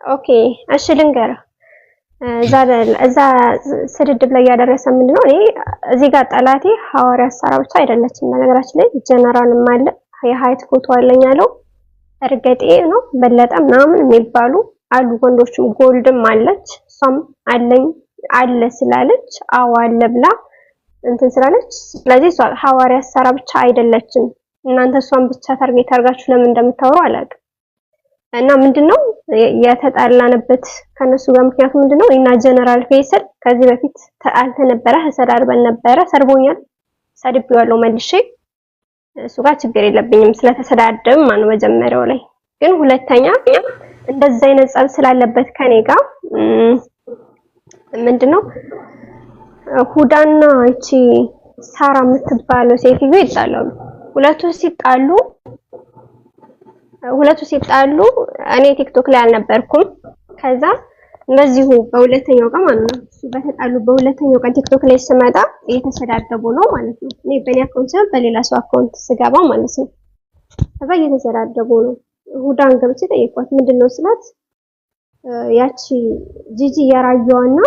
ኦኬ እሺ ልንገርህ። እዛ ስድድብ ላይ ያደረሰ ምንድነው? እኔ እዚህ ጋር ጠላቴ ሐዋርያት ሳራ ብቻ አይደለችም። በነገራችን ላይ ጀነራልም አለ የሀይት ፎቶ አለኝ ያለው እርገጤ ነው በለጠ ምናምን የሚባሉ አሉ። ወንዶችም ጎልድም አለች እሷም አለኝ አለ ስላለች አዎ አለ ብላ እንትን ስላለች ስለዚህ እሷ ሐዋርያት ሳራ ብቻ አይደለችም። እናንተ እሷን ብቻ ታርጌት አድርጋችሁ ለምን እንደምታወሩ አላውቅም። እና ምንድነው የተጣላንበት ከነሱ ጋር ምክንያቱ ምንድነው? እና ጀነራል ፌሰል ከዚህ በፊት ተጣልተን ነበረ፣ ተሰዳድበን ነበረ፣ ሰርቦኛል፣ ሰድቤዋለሁ መልሼ። እሱ ጋር ችግር የለብኝም ስለተሰዳደብን ማን ነው መጀመሪያው ላይ። ግን ሁለተኛ እንደዛ አይነት ጸብ ስላለበት ከኔ ጋር ምንድነው ሁዳና እቺ ሳራ የምትባለው ሴትዮ ይጣላሉ። ሁለቱ ሲጣሉ እኔ ቲክቶክ ላይ አልነበርኩም። ከዛ እንደዚሁ በሁለተኛው ቀን ማለት ነው እሱ በተጣሉ በሁለተኛው ቀን ቲክቶክ ላይ ስመጣ እየተሰዳደቡ ነው ማለት ነው። እኔ በእኔ አካውንት ሳይሆን በሌላ ሰው አካውንት ስገባ ማለት ነው። ከዛ እየተሰዳደቡ ነው። ሁዳን ገብቼ ጠየኳት ምንድነው ስላት ያቺ ጂጂ የራየዋና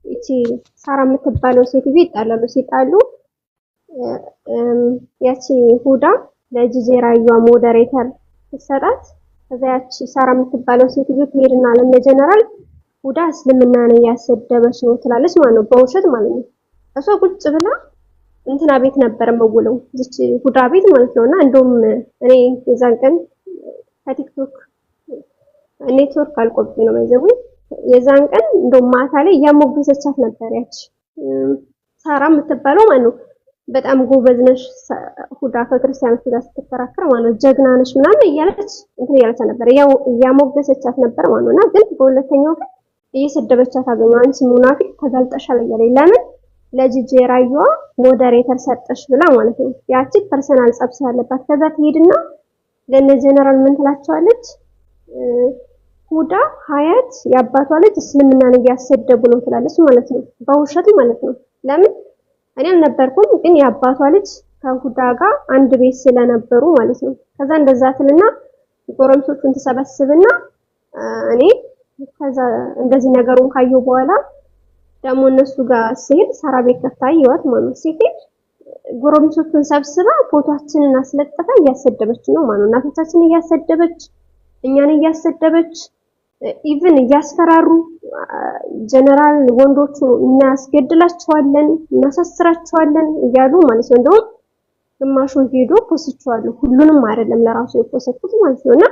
እቺ ሳራ የምትባለው ሴትዮ ይጣላሉ። ሲጣሉ ያቺ ሁዳ ለጂጂ የራየዋ ሞዴሬተር ተሰጣት። ከዛ ያቺ ሳራ የምትባለው ሴትዮ ትሄድና ለጀነራል ሁዳ እስልምና ነው ያሰደበሽ ነው ትላለች ማለት ነው፣ በውሸት ማለት ነው። እሷ ቁጭ ብላ እንትና ቤት ነበር መውለው እዚች ሁዳ ቤት ማለት ነውና እንደውም እኔ የዛን ቀን ከቲክቶክ ኔትወርክ አልቆብኝ ነው ማይዘው የዛን ቀን እንደውም ማታ ላይ ያሞገሰቻት ነበር ያቺ ሳራ የምትባለው ማለት ነው። በጣም ጎበዝ ነሽ ሁዳ ከክርስቲያኖች ጋር ስትከራከር ማለት ነው፣ ጀግና ነሽ ምናምን እያለች እንትን እያለች ነበር ያሞገሰቻት ነበር ማለት ነውና ግን በሁለተኛው ቀን እየሰደበቻት አገኘው። አንቺ ሙናፊቅ ተጋልጠሻል እያለኝ ለምን ለጂጂ የራየዋ ሞዴሬተር ሰጠሽ ብላ ማለት ነው። ያቺ ፐርሰናል ጸብ ስላለባት ከዛ ትሄድና ለነ ጀነራል ምን ትላቸዋለች? ሁዳ ሀያት ያባቷ ልጅ እስልምናን እያሰደቡ ነው ትላለች ማለት ነው፣ በውሸት ማለት ነው። ለምን እኔ አልነበርኩም ግን ያባቷ ልጅ ከሁዳ ጋር አንድ ቤት ስለነበሩ ማለት ነው። ከዛ እንደዛ ትልና ጎረምሶቹን ተሰበስብና እኔ ከዛ እንደዚህ ነገሩን ካየው በኋላ ደግሞ እነሱ ጋር ሲሄድ ሳራ ቤት ከፍታ ይወት ማለት ነው። ሲሄድ ጎረምሶቹን ሰብስባ ፎቶአችንን አስለጥፋ እያሰደበች ነው ማለት ነው። እናቶቻችንን እያሰደበች እኛን እያሰደበች ኢቭን እያስፈራሩ ጀነራል ወንዶቹ እናስገድላቸዋለን እናሳስራቸዋለን እያሉ ማለት ነው። እንደውም ግማሹን ቪዲዮ ፖስቻለሁ ሁሉንም አይደለም ለራሱ የፖስቱት ማለት ነውና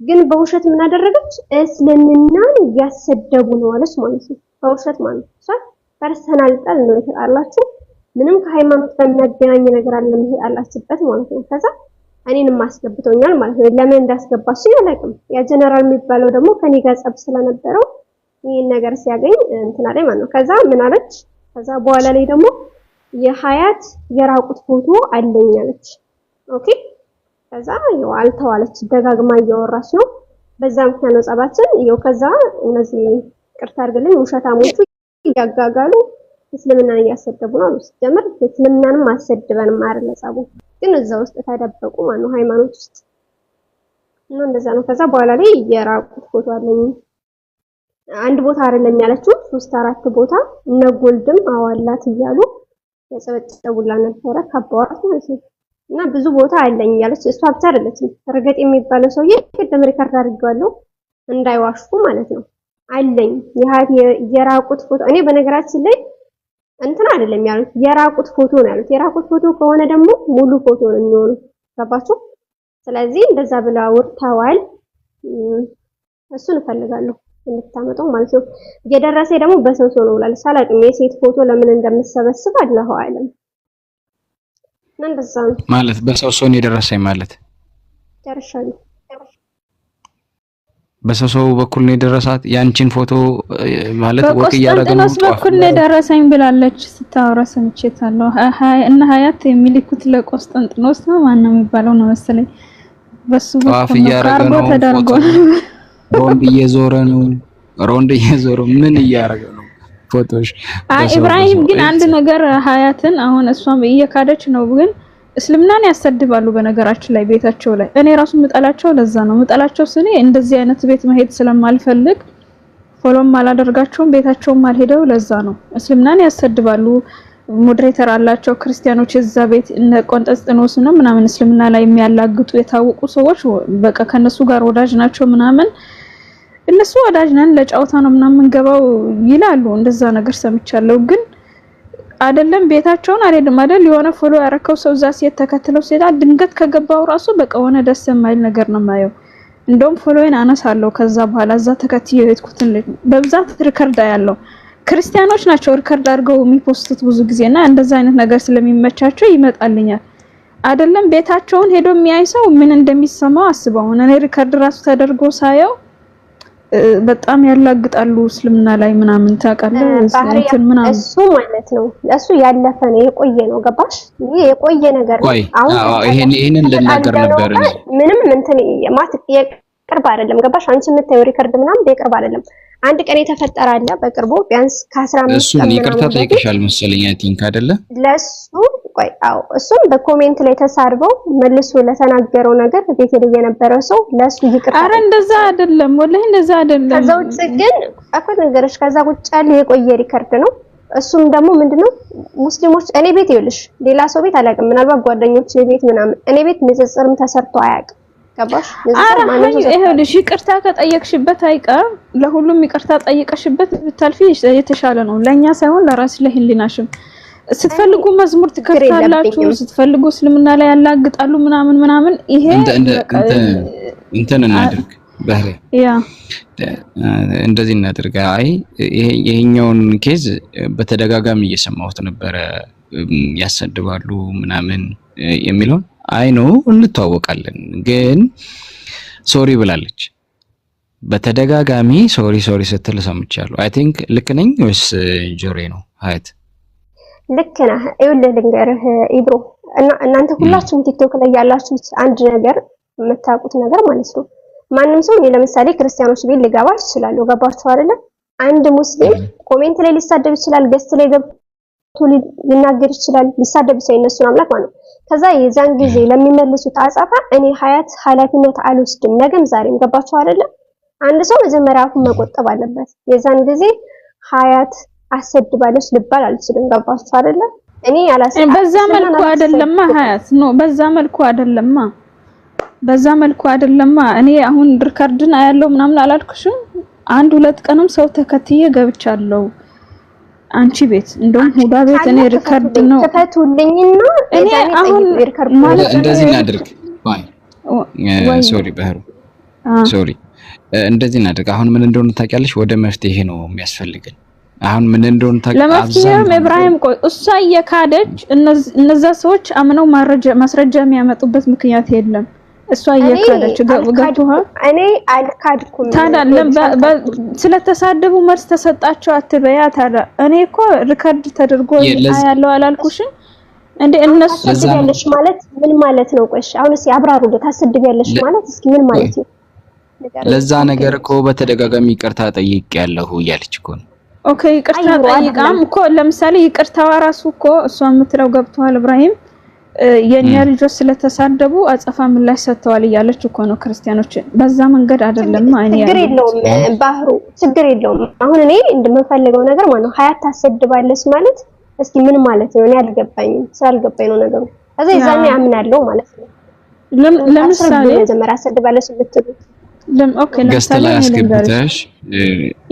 ግን በውሸት ምን አደረገች? እስልምናን እያሰደቡ ነው አለች ማለት ነው። በውሸት ማለት ነው። ፐርሰናል ጣል ነው የተጣላችሁ ምንም ከሃይማኖት ጋር የሚያገናኝ ነገር አለ አላችበት ማለት ነው። ከዛ እኔንም አስገብቶኛል ማለት ነው። ለምን እንዳስገባሽ አላውቅም። ያ ጀነራል የሚባለው ደግሞ ከኔ ጋር ጸብ ስለነበረው ይሄን ነገር ሲያገኝ እንትና ላይ ማለት ነው። ከዛ ምን አለች? ከዛ በኋላ ላይ ደግሞ የሀያት የራቁት ፎቶ አለኝ አለች። ኦኬ ከዛ ያው አልተዋለች ደጋግማ እያወራች ነው። በዛ ምክንያት ነው ጸባችን። ያው ከዛ እነዚህ ቅርታ አድርግልኝ ውሸታሞቹ ያጋጋሉ እስልምናን እያሰደቡ ነው አሉት። ጀመር እስልምናንም አሰድበንም አይደል ጸቡ ግን እዛ ውስጥ ተደበቁ ማለት ነው ሃይማኖት ውስጥ እና እንደዛ ነው። ከዛ በኋላ ላይ የራቁት ፎቶ አለኝ አንድ ቦታ አይደለም ያለችው 3-4 ቦታ እነ ጎልድም አዋላት እያሉ ያጸበጨቡላ ነበረ ከባዋት ማለት ነው። እና ብዙ ቦታ አለኝ ያለች እሷ ብቻ አይደለችም። ረገጥ የሚባለው ሰውዬ ቅድም ሪከርድ አድርጌዋለሁ እንዳይዋሹ ማለት ነው። አለኝ የራቁት ፎቶ እኔ በነገራችን ላይ እንትን አይደለም ያሉት የራቁት ፎቶ ነው ያሉት። የራቁት ፎቶ ከሆነ ደግሞ ሙሉ ፎቶ ነው የሚሆነው። ገባችሁ? ስለዚህ እንደዛ ብላ ወርታዋል። እሱን እፈልጋለሁ እንድታመጣው ማለት ነው። የደረሰ ደግሞ በሰው ነው ብላለች። አላውቅም የሴት ፎቶ ለምን እንደምሰበስብ አላህ አለም። እንደዛ ነው ማለት በሰው ነው የደረሰኝ ማለት ጨርሻለሁ። በሰው በኩል ነው የደረሳት ያንቺን ፎቶ ማለት ወቅ ያረጋግጥ ነው በኩል ነው ደረሰኝ ብላለች ስታወራ ሰምቼታለሁ። እና ሀያት የሚልኩት ለቆስጠንጥኖስ ነው ማነው የሚባለው ነው መሰለኝ በሱ በኩል ካርጎ ተደርጎ ሮንድ እየዞረ ነው ሮንድ እየዞረ ምን እያረገ ነው ፎቶሽ? ኢብራሂም ግን አንድ ነገር ሀያትን አሁን እሷም እየካደች ነው ግን እስልምናን ያሰድባሉ በነገራችን ላይ ቤታቸው ላይ እኔ ራሱ ምጣላቸው ለዛ ነው ምጣላቸው ስኔ እንደዚህ አይነት ቤት መሄድ ስለማልፈልግ ፎሎም አላደርጋቸውም ቤታቸውም አልሄደው ለዛ ነው እስልምናን ያሰድባሉ ሞዴሬተር አላቸው ክርስቲያኖች እዛ ቤት እነ ቆንጠስጥኖስ ነው ምናምን እስልምና ላይ የሚያላግጡ የታወቁ ሰዎች በቃ ከነሱ ጋር ወዳጅ ናቸው ምናምን እነሱ ወዳጅ ነን ለጫውታ ነው ምናምን ገባው ይላሉ እንደዛ ነገር ሰምቻለሁ ግን አይደለም ቤታቸውን አይደለም አይደል የሆነ ፎሎ ያረከው ሰው እዛ ሲት ተከትለው ሲዳ ድንገት ከገባው ራሱ በቃ ሆነ ደስ የማይል ነገር ነው ማየው እንደውም ፎሎዬን አነሳለሁ ከዛ በኋላ እዛ ተከትዬ የሄድኩትን በብዛት ሪከርድ ያለው ክርስቲያኖች ናቸው ሪከርድ አድርገው የሚፖስቱት ብዙ ጊዜና እንደዛ አይነት ነገር ስለሚመቻቸው ይመጣልኛል አይደለም ቤታቸውን ሄዶ የሚያይ ሰው ምን እንደሚሰማው አስበው እኔ ሪከርድ ራሱ ተደርጎ ሳየው በጣም ያላግጣሉ እስልምና ላይ ምናምን ታውቃለህ እንትን ምናምን እሱ ማለት ነው እሱ ያለፈ ነው የቆየ ነው ገባሽ ይሄ የቆየ ነገር ነው አሁን ይሄንን ልናገር ነበር ምንም እንትን ማለት የቅርብ አይደለም ገባሽ አንቺ የምታየው ሪከርድ ምናምን በቅርብ አይደለም አንድ ቀን የተፈጠረ አለ በቅርቡ ቢያንስ ከ15 እሱን ይቅርታ ጠይቀሻል መሰለኝ አይ ቲንክ አይደለ ለሱ ቆይ አው እሱን በኮሜንት ላይ ተሳርበው መልሶ ለተናገረው ነገር ቤት ሄደ የነበረው ሰው ለሱ ይቅርታ አረ እንደዛ አይደለም ወላሂ እንደዛ አይደለም ከዛ ውጭ ግን አፈር ነገርሽ ከዛ ውጭ ያለ የቆየ ሪከርድ ነው እሱም ደግሞ ምንድነው ሙስሊሞች እኔ ቤት ይልሽ ሌላ ሰው ቤት አላውቅም ምናልባት ጓደኞች ቤት ምናምን እኔ ቤት ንጽጽርም ተሰርቶ አያውቅም ገባሽ ይሄውልሽ ይቅርታ ከጠየቅሽበት አይቀር ለሁሉም ይቅርታ ጠይቀሽበት ብታልፊ የተሻለ ነው ለኛ ሳይሆን ለራስ ለህሊናሽም ስትፈልጉ መዝሙር ትከፍታላችሁ ስትፈልጉ እስልምና ላይ ያላግጣሉ ምናምን ይሄ እንትን እናድርግ ባህሪ ያ እንደዚህ እናድርግ አይ ይሄኛውን ኬዝ በተደጋጋሚ እየሰማሁት ነበር ያሰድባሉ ምናምን የሚለው አይ ነው እንተዋወቃለን ግን ሶሪ ብላለች በተደጋጋሚ ሶሪ ስትል ሰምቻለሁ አይ ቲንክ ልክ ነኝ ወይስ ጆሬ ነው ሀያት ልክ ነህ ይኸውልህ ልንገርህ ኢብሮ እና እናንተ ሁላችሁም ቲክቶክ ላይ ያላችሁት አንድ ነገር የምታውቁት ነገር ማለት ነው ማንንም ሰው ለምሳሌ ክርስቲያኖች ቤት ሊገባ ይችላል ገባችሁ አይደለ አንድ ሙስሊም ኮሜንት ላይ ሊሳደብ ይችላል ገስት ላይ ገብቶ ሊናገር ይችላል ሊሳደብ ይችላል እነሱን አምላክ ማለት ከዛ የዛን ጊዜ ለሚመልሱት አጻፋ እኔ ሀያት ኃላፊነት አልወስድም ነገም ዛሬም ገባችሁ አይደለ አንድ ሰው መጀመሪያ አፉን መቆጠብ አለበት የዛን ጊዜ ሀያት አሰድባለች ልባል አልችልም ገባችሁ አይደለ እኔ ያላሰድኩ በዛ መልኩ አይደለማ ሀያት ነው በዛ መልኩ አይደለማ እኔ አሁን ሪከርድን አያለው ምናምን አላልኩሽም አንድ ሁለት ቀንም ሰው ተከትዬ ገብቻለሁ አንቺ ቤት እንደውም ሁዳ ቤት እኔ ሪከርድ ነው ተፈቱልኝና እኔ አሁን ማለት እንደዚህ እናድርግ ባይ ሶሪ ባህሩ ሶሪ እንደዚህ እናድርግ አሁን ምን እንደሆነ ታውቂያለሽ ወደ መፍትሄ ነው የሚያስፈልገን አሁን ምን እንደሆነ ለመፍትሄም ኢብራሂም ቆይ እሷ የካደች እነዛ ሰዎች አምነው ማስረጃ የሚያመጡበት ምክንያት የለም እሷ የካደች ገብቷል እኔ አልካድኩም ታዳለም ስለተሳደቡ መልስ ተሰጣቸው አትበያ ታዳ እኔ እኮ ሪከርድ ተደርጎ ያለው አላልኩሽም እንዴ እነሱ ታስደብያለሽ ማለት ምን ማለት ነው ቆሽ አሁን እስኪ አብራሩልኝ ታስደብያለሽ ማለት እስኪ ምን ማለት ነው ለዛ ነገር እኮ በተደጋጋሚ ይቅርታ ጠይቄያለሁ እያለች እኮ ነው ኦኬ ይቅርታ ጠይቃም እኮ ለምሳሌ ይቅርታዋ ራሱ እኮ እሷ የምትለው ገብቷል ኢብራሂም የኛ ልጆች ስለተሳደቡ አጸፋ ምላሽ ሰጥተዋል እያለች እኮ ነው ክርስቲያኖች በዛ መንገድ አይደለም ማን ችግር የለውም ባህሩ ችግር የለውም አሁን እኔ እንደምፈልገው ነገር ማለት ነው ሀያት ታሰድባለች ማለት እስኪ ምን ማለት ነው እኔ አልገባኝም ስላልገባኝ ነው ነገሩ ከዛ ይዛኔ አምናለሁ ማለት ነው ለምሳሌ መጀመሪያ ታሰድባለች ብትሉ ኦኬ ለምሳሌ አስገብተሽ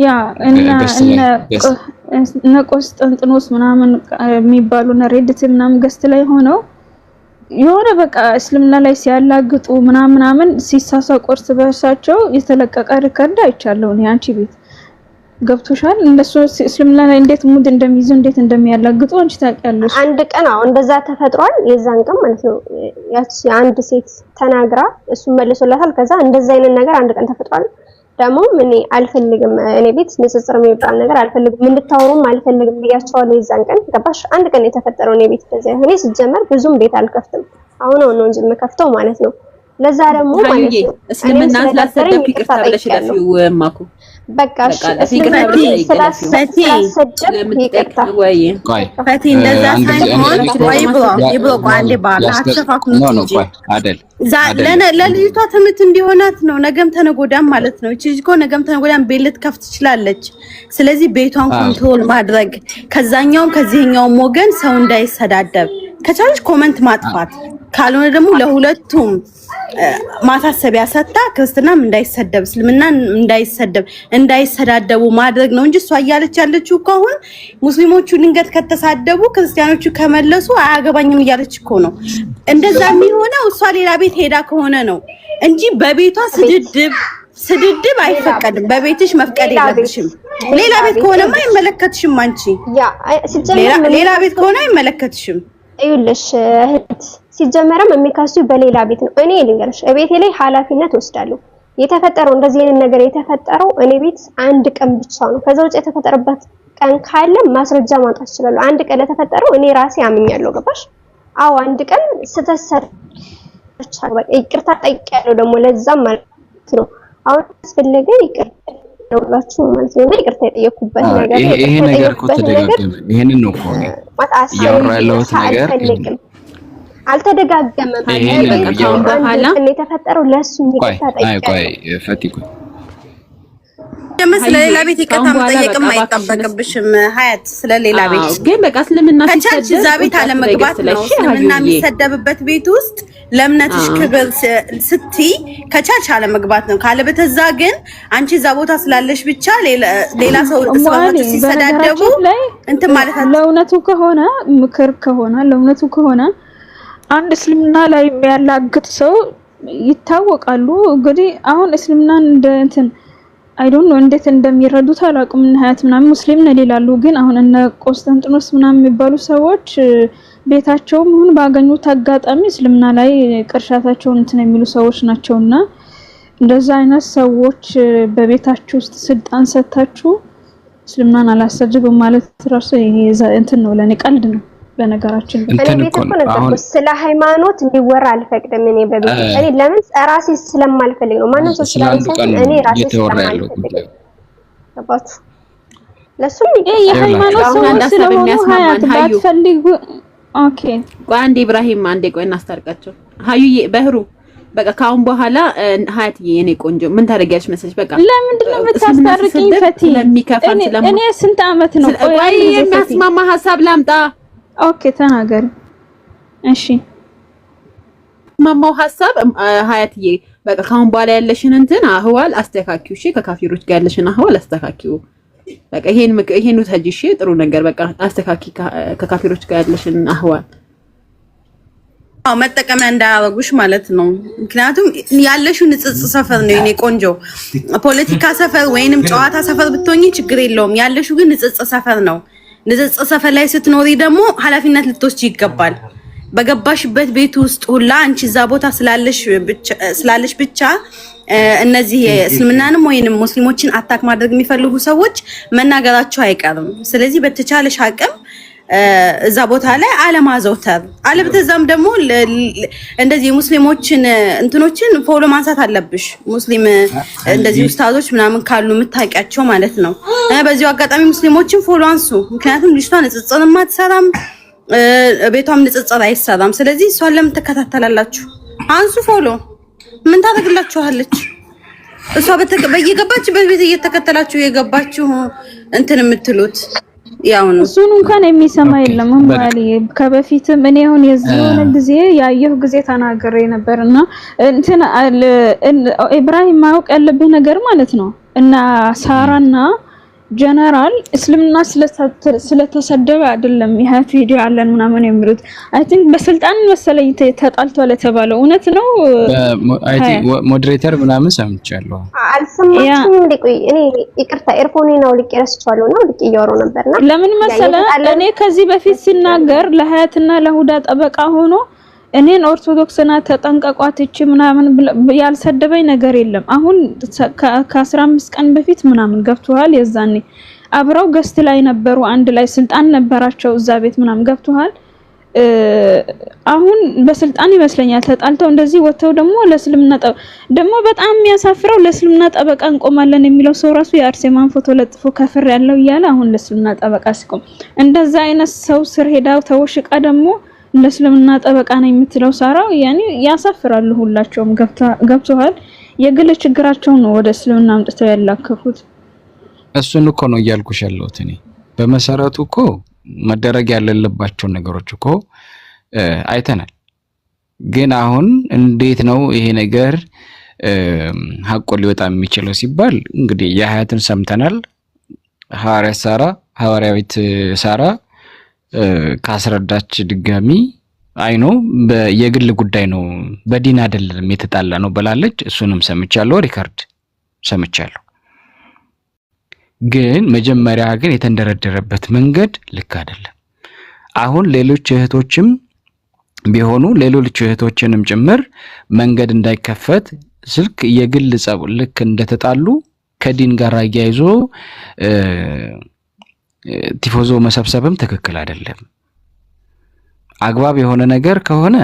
ያ እና ቆስጠንጥኖስ ምናምን የሚባሉና ሬዲት ምናምን ገስት ላይ ሆነው የሆነ በቃ እስልምና ላይ ሲያላግጡ ምናምን ሲሳሳቁ እርስ በርሳቸው የተለቀቀ ሪከርድ አይቻለሁ እኔ አንቺ ቤት ገብቶሻል? እንደሱ እስልምና ላይ እንዴት ሙድ እንደሚይዙ እንዴት እንደሚያላግጡ አንቺ ታውቂያለሽ። አንድ ቀን እንደዛ ተፈጥሯል። የዛን ቀን ማለት ነው ያቺ አንድ ሴት ተናግራ እሱ መልሶላታል። ከዛ እንደዛ አይነት ነገር አንድ ቀን ተፈጥሯል። ደግሞ እኔ አልፈልግም፣ እኔ ቤት ንጽጽር የሚባል ነገር አልፈልግም፣ እንድታወሩም አልፈልግም ብያቸዋለሁ። የዛን ቀን ገባሽ? አንድ ቀን የተፈጠረው እኔ ቤት እንደዛ እኔ ሲጀመር ብዙም ቤት አልከፍትም። አሁን ነው እንጂ የምከፍተው ማለት ነው። ለዛ ደግሞ ማለት ነው እስልምና ስላሰደብኩ ይቅርታ ብለሽ ለፊው ማኩ በቃ ፈቲ እንደዛ ሳይሆን ለልጅቷ ትምህርት እንዲሆናት ነው። ነገም ተነጎዳም ማለት ነው። እቺ ልጅ እኮ ነገም ተነጎዳም ቤት ልትከፍት ትችላለች። ስለዚህ ቤቷን ኮንትሮል ማድረግ ከዛኛውም ከዚህኛውም ወገን ሰው እንዳይሰዳደብ ከቻለች ኮመንት ማጥፋት ካልሆነ ደግሞ ለሁለቱም ማሳሰቢያ ሰጣ ክርስትናም እንዳይሰደብ እስልምናን እንዳይሰዳደቡ ማድረግ ነው እንጂ እሷ እያለች ያለችው እኮ አሁን ሙስሊሞቹ ድንገት ከተሳደቡ ክርስቲያኖቹ ከመለሱ አያገባኝም እያለች እኮ ነው። እንደዛ የሚሆነው እሷ ሌላ ቤት ሄዳ ከሆነ ነው እንጂ በቤቷ ስድድብ አይፈቀድም። በቤትሽ መፍቀድ የለብሽም። ሌላ ቤት ከሆነማ አይመለከትሽም። አንቺ ሌላ ቤት ከሆነ አይመለከትሽም። ይኸውልሽ እህት ሲጀመረም የሚካሱ በሌላ ቤት ነው። እኔ ልንገርሽ ቤቴ ላይ ኃላፊነት ወስዳለሁ። የተፈጠረው እንደዚህ አይነት ነገር የተፈጠረው እኔ ቤት አንድ ቀን ብቻ ነው። ከዛ ውጭ የተፈጠረበት ቀን ካለ ማስረጃ ማውጣት ይችላል። አንድ ቀን ለተፈጠረው እኔ ራሴ አምኛለሁ። ገባሽ? አዎ አንድ ቀን ስተሰርቻለሁ። በቃ ይቅርታ ጠይቄያለሁ ደግሞ ለዛም ማለት ነው። አሁን አስፈለገ ይቅርታ ደውላችሁ ማለት ነው። ይቅርታ የጠየኩበት ነገር ይሄ ነገር እኮ ተደጋገመ። ይሄንን ነው እኮ ያወራ ያለሁት ነገር አልተደጋገመም። በኋላ የተፈጠረው ለሱ ይቅርታ ጠይቄያለሁ። ቆይ ፈቲ ቆይ ስለሌላ ቤት ይቅርታ መጠየቅም አይጠበቅብሽም ሀያት። ስለሌላ ቤት ግን በቃ እስልምና ከቻልሽ እዛ ቤት አለመግባት ነው። እስልምና የሚሰደብበት ቤት ውስጥ ለእምነትሽ ክብር ስትይ ከቻልሽ አለመግባት ነው። ካለበተዛ ግን አንቺ እዛ ቦታ ስላለሽ ብቻ ሌላ ሰው ሰዎች ሲሰዳደቡ እንትን ማለት ነው። ለእውነቱ ከሆነ ምክር ከሆነ ለእውነቱ ከሆነ አንድ እስልምና ላይ የሚያላግጥ ሰው ይታወቃሉ። እንግዲህ አሁን እስልምናን እንደ እንትን አይ ዶንት ኖ እንዴት እንደሚረዱት አላውቅም። እና ሀያት ምናምን ሙስሊም ነን ይላሉ። ግን አሁን እነ ቆስጠንጢኖስ ምናምን የሚባሉ ሰዎች ቤታቸውም ይሁን ባገኙት አጋጣሚ እስልምና ላይ ቅርሻታቸውን እንትን የሚሉ ሰዎች ናቸውና እንደዛ አይነት ሰዎች በቤታችሁ ውስጥ ስልጣን ሰጣችሁ እስልምናን አላሰጅብም ማለት ራሱ ይሄ እንትን ነው፣ ለኔ ቀልድ ነው። በነገራችን እንትን እኮ ነው ስለ ሃይማኖት እንዲወራ አልፈቅድም። እኔ በቤት እኔ ለምን ራሴ ስለማልፈልግ ነው። ማንም ሰው ስለማይሰጥ እኔ ራሴ ስለማልፈልግ ተባቱ ለሱም የሃይማኖት ሰው ስለሆነ ሀያት ባትፈልጉ ኦኬ። ቆይ አንዴ ኢብራሂም አንዴ ቆይ እናስታርቃቸው። ሀዩዬ በህሩ በቃ ካሁን በኋላ ሀያትዬ የኔ ቆንጆ ምን ታደርጊያለሽ መሰለሽ? በቃ ለምንድን ነው የምታስታርቂኝ ፈቲ? እኔ ስንት አመት ነው ቆይ የሚያስማማ ሀሳብ ላምጣ። ኦኬ ተናገሪ። እሺ ማማው ሀሳብ ሀያትዬ በቃ ካሁን በኋላ ያለሽን እንትን አህዋል አስተካክዩ። እሺ ከካፊሮች ጋር ያለሽን አህዋል አስተካክዩ። በቃ ይሄን ተጅሽ ጥሩ ነገር በቃ አስተካኪ ከካፊሮች ጋር ያለሽን አህዋል መጠቀሚያ እንዳያረጉሽ ማለት ነው። ምክንያቱም ያለሽው ንጽጽ ሰፈር ነው የኔ ቆንጆ። ፖለቲካ ሰፈር ወይንም ጨዋታ ሰፈር ብትሆኚ ችግር የለውም። ያለሽው ግን ንጽጽ ሰፈር ነው። ንጽጽ ሰፈር ላይ ስትኖሪ ደግሞ ኃላፊነት ልትወስጂ ይገባል። በገባሽበት ቤት ውስጥ ሁላ አንቺ እዛ ቦታ ስላለሽ ብቻ እነዚህ እስልምናንም ወይንም ሙስሊሞችን አታክ ማድረግ የሚፈልጉ ሰዎች መናገራቸው አይቀርም። ስለዚህ በተቻለሽ አቅም እዛ ቦታ ላይ አለማዘውተር፣ አለበተዛም ደግሞ እንደዚህ ሙስሊሞችን እንትኖችን ፎሎ ማንሳት አለብሽ። ሙስሊም እንደዚህ ኡስታዞች ምናምን ካሉ የምታውቂያቸው ማለት ነው። በዚሁ አጋጣሚ ሙስሊሞችን ፎሎ አንሱ። ምክንያቱም ልጅቷ ንጽጽርም አትሰራም፣ ቤቷም ንጽጽር አይሰራም። ስለዚህ እሷን ለምን ትከታተላላችሁ? አንሱ ፎሎ። ምን ታደርግላችኋለች? እሷ በየገባችበት ቤት እየተከተላችሁ የገባችሁ እንትን የምትሉት ያው ነው። እሱን እንኳን የሚሰማ የለም ማለት ከበፊትም እኔ አሁን የሆነ ጊዜ ያየሁ ጊዜ ተናግሬ ነበርና እንትን ኢብራሂም ማወቅ ያለብህ ነገር ማለት ነው እና ሳራና ጀነራል እስልምና ስለተሰደበ አይደለም ይሄ ቪዲዮ አለን ምናምን የሚሉት። አይ ቲንክ በስልጣን መሰለኝ ተጣልቷል የተባለው እውነት ነው። አይ ቲንክ ሞዴሬተር ምናምን ሰምቻለሁ። አልሰማችሁም እንዴ? ቆይ እኔ ይቅርታ ኤርፎኔ ነው ልቄ ረስቻለሁ ነው ልቄ እያወራሁ ነበርና ለምን መሰለ እኔ ከዚህ በፊት ሲናገር ለሀያትና ለሁዳ ጠበቃ ሆኖ እኔን ኦርቶዶክስና ተጠንቀቋት እቺ ምናምን ያልሰደበኝ ነገር የለም። አሁን ከ15 ቀን በፊት ምናምን ገብቷል። የዛኔ አብረው ገስት ላይ ነበሩ፣ አንድ ላይ ስልጣን ነበራቸው እዛ ቤት ምናምን ገብቷል። አሁን በስልጣን ይመስለኛል ተጣልተው እንደዚህ ወጥተው ደግሞ ለእስልምና ደግሞ በጣም የሚያሳፍረው ለእስልምና ጠበቃ እንቆማለን የሚለው ሰው ራሱ የአርሴማን ፎቶ ለጥፎ ከፍር ያለው እያለ አሁን ለእስልምና ጠበቃ ሲቆም እንደዛ አይነት ሰው ስር ሄዳው ተወሽቃ ደግሞ ለእስልምና ጠበቃ ነው የምትለው ሳራው ያኔ ያሳፍራሉ። ሁላቸውም ገብተዋል። የግል ችግራቸው ነው ወደ እስልምና አምጥተው ያላከፉት። እሱን እኮ ነው እያልኩሽ ያለሁት እኔ በመሰረቱ እኮ መደረግ ያለባቸው ነገሮች እኮ አይተናል። ግን አሁን እንዴት ነው ይሄ ነገር ሐቆ ሊወጣ የሚችለው ሲባል እንግዲህ የሀያትን ሰምተናል። ሐዋርያዊት ሳራ ካስረዳች ድጋሚ አይኖ የግል ጉዳይ ነው በዲን አይደለም የተጣላ ነው ብላለች። እሱንም ሰምቻለሁ፣ ሪካርድ ሰምቻለሁ። ግን መጀመሪያ ግን የተንደረደረበት መንገድ ልክ አይደለም። አሁን ሌሎች እህቶችም ቢሆኑ ሌሎች እህቶችንም ጭምር መንገድ እንዳይከፈት ስልክ የግል ጸብ ልክ እንደተጣሉ ከዲን ጋር አያይዞ ቲፎዞ መሰብሰብም ትክክል አይደለም። አግባብ የሆነ ነገር ከሆነ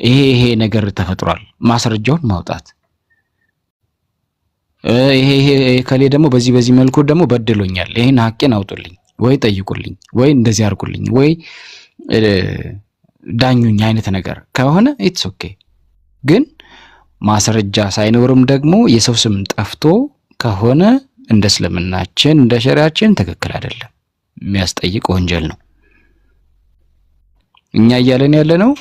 ይሄ ነገር ተፈጥሯል ማስረጃውን ማውጣት፣ ይሄ ከሌ ደግሞ በዚህ መልኩ ደግሞ በድሎኛል ይሄን ሐቄን አውጡልኝ ወይ ጠይቁልኝ ወይ እንደዚህ አድርጉልኝ ወይ ዳኙኝ አይነት ነገር ከሆነ ኢትስ ኦኬ። ግን ማስረጃ ሳይኖርም ደግሞ የሰው ስም ጠፍቶ ከሆነ እንደ እስልምናችን እንደ ሸሪዓችን ትክክል አይደለም፣ የሚያስጠይቅ ወንጀል ነው። እኛ እያለን ያለነው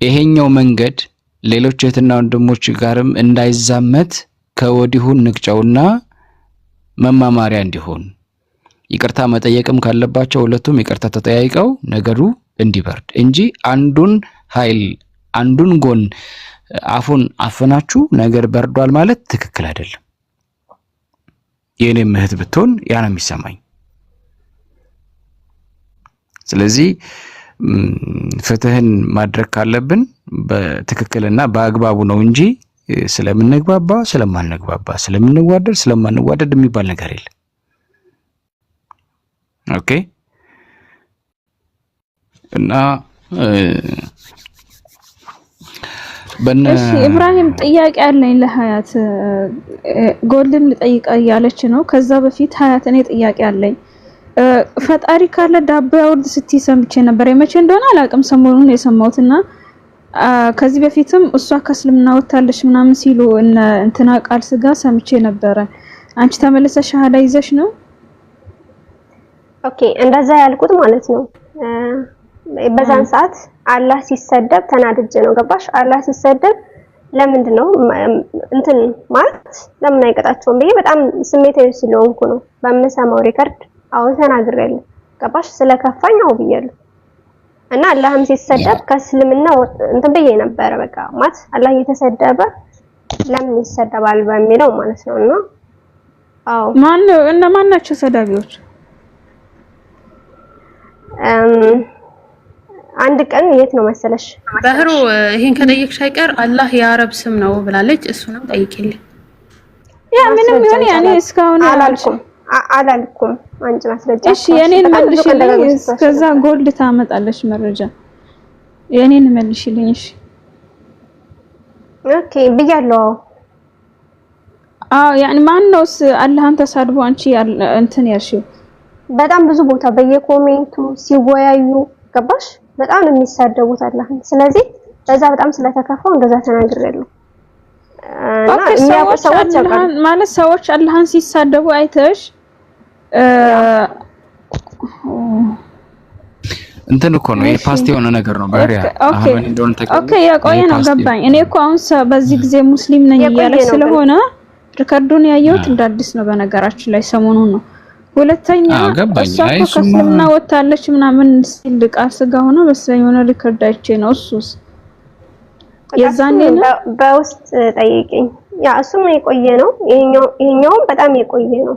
ይሄኛው መንገድ ሌሎች እህትና ወንድሞች ጋርም እንዳይዛመት ከወዲሁ ንቅጨውና መማማሪያ እንዲሆን ይቅርታ መጠየቅም ካለባቸው ሁለቱም ይቅርታ ተጠያይቀው ነገሩ እንዲበርድ እንጂ አንዱን ኃይል አንዱን ጎን አፉን አፈናችሁ ነገር በርዷል ማለት ትክክል አይደለም። የኔም እህት ብትሆን ያ ነው የሚሰማኝ። ስለዚህ ፍትህን ማድረግ ካለብን በትክክልና በአግባቡ ነው እንጂ ስለምንግባባ ስለማንግባባ ስለምንዋደድ ስለማንዋደድ የሚባል ነገር የለም። ኦኬ። እና እሺ ኢብራሂም ጥያቄ አለኝ ለሀያት ጎልድን ልጠይቅ እያለች ነው። ከዛ በፊት ሀያት እኔ ጥያቄ አለኝ። ፈጣሪ ካለ ዳቦ ያወርድ ስትይ ሰምቼ ነበር። የመቼ እንደሆነ አላውቅም፣ ሰሞኑን የሰማሁትና ከዚህ በፊትም እሷ ከእስልምና ወጣለች ምናምን ሲሉ እንትና ቃል ስጋ ሰምቼ ነበረ። አንቺ ተመለሰሽ ሻሃዳ ይዘሽ ነው? ኦኬ እንደዛ ያልኩት ማለት ነው። በዛን ሰዓት አላህ ሲሰደብ ተናድጄ ነው። ገባሽ? አላህ ሲሰደብ ለምንድን ነው እንትን ማለት ለምን አይቀጣቸውም ብዬ በጣም ስሜታዊ ስለሆንኩ ነው። በምሰማው ሪከርድ አሁን ተናግሬያለሁ። ገባሽ? ስለከፋኝ ነው ብያለሁ። እና አላህም ሲሰደብ ከእስልምና እንትን ብዬ ነበረ። በቃ ማለት አላህ እየተሰደበ ለምን ይሰደባል በሚለው ማለት ነው። እና አዎ እነማን ናቸው ሰዳቢዎች? አንድ ቀን የት ነው መሰለሽ ባህሩ ይሄን ከጠየቅሽ አይቀር አላህ የአረብ ስም ነው ብላለች። እሱንም ጠይቂልኝ። ያ ምንም ይሁን ያኔ እስካሁን አላልኩም። አንቺ ማስረጃ እሺ የኔን መልሽልኝ። እስከዛ ጎልድ ታመጣለሽ መረጃ። የኔን መልሽልኝ። እሺ ኦኬ ብያለሁ። ያኔ ማን ነውስ አላህን ተሳድቦ አንቺ እንትን ያልሽው? በጣም ብዙ ቦታ በየኮሜንቱ ሲወያዩ ገባሽ? በጣም ነው የሚሳደቡት አላህን። ስለዚህ በዛ በጣም ስለተከፋው እንደዛ ተናግሬያለሁ። ማለት ሰዎች አላህን ሲሳደቡ አይተሽ እንትን እኮ ነው የፓስት የሆነ ነገር ነው ባሪያ አሁን እንደሆነ ተቀበል። ኦኬ የቆየ ነው ገባኝ። እኔ እኮ አሁን በዚህ ጊዜ ሙስሊም ነኝ እያለች ስለሆነ ሪከርዱን ያየሁት እንደ አዲስ ነው። በነገራችን ላይ ሰሞኑን ነው ሁለተኛ እሷ እኮ ከእስልምና ወጣለች ምናምን ሲል ቃል ስጋ ሆነ በስለኝ ሆነ ሪከርድ አይቼ ነው። እሱስ የዛኔ በውስጥ ጠይቀኝ። ያ እሱም የቆየ ነው። ይሄኛውም በጣም የቆየ ነው።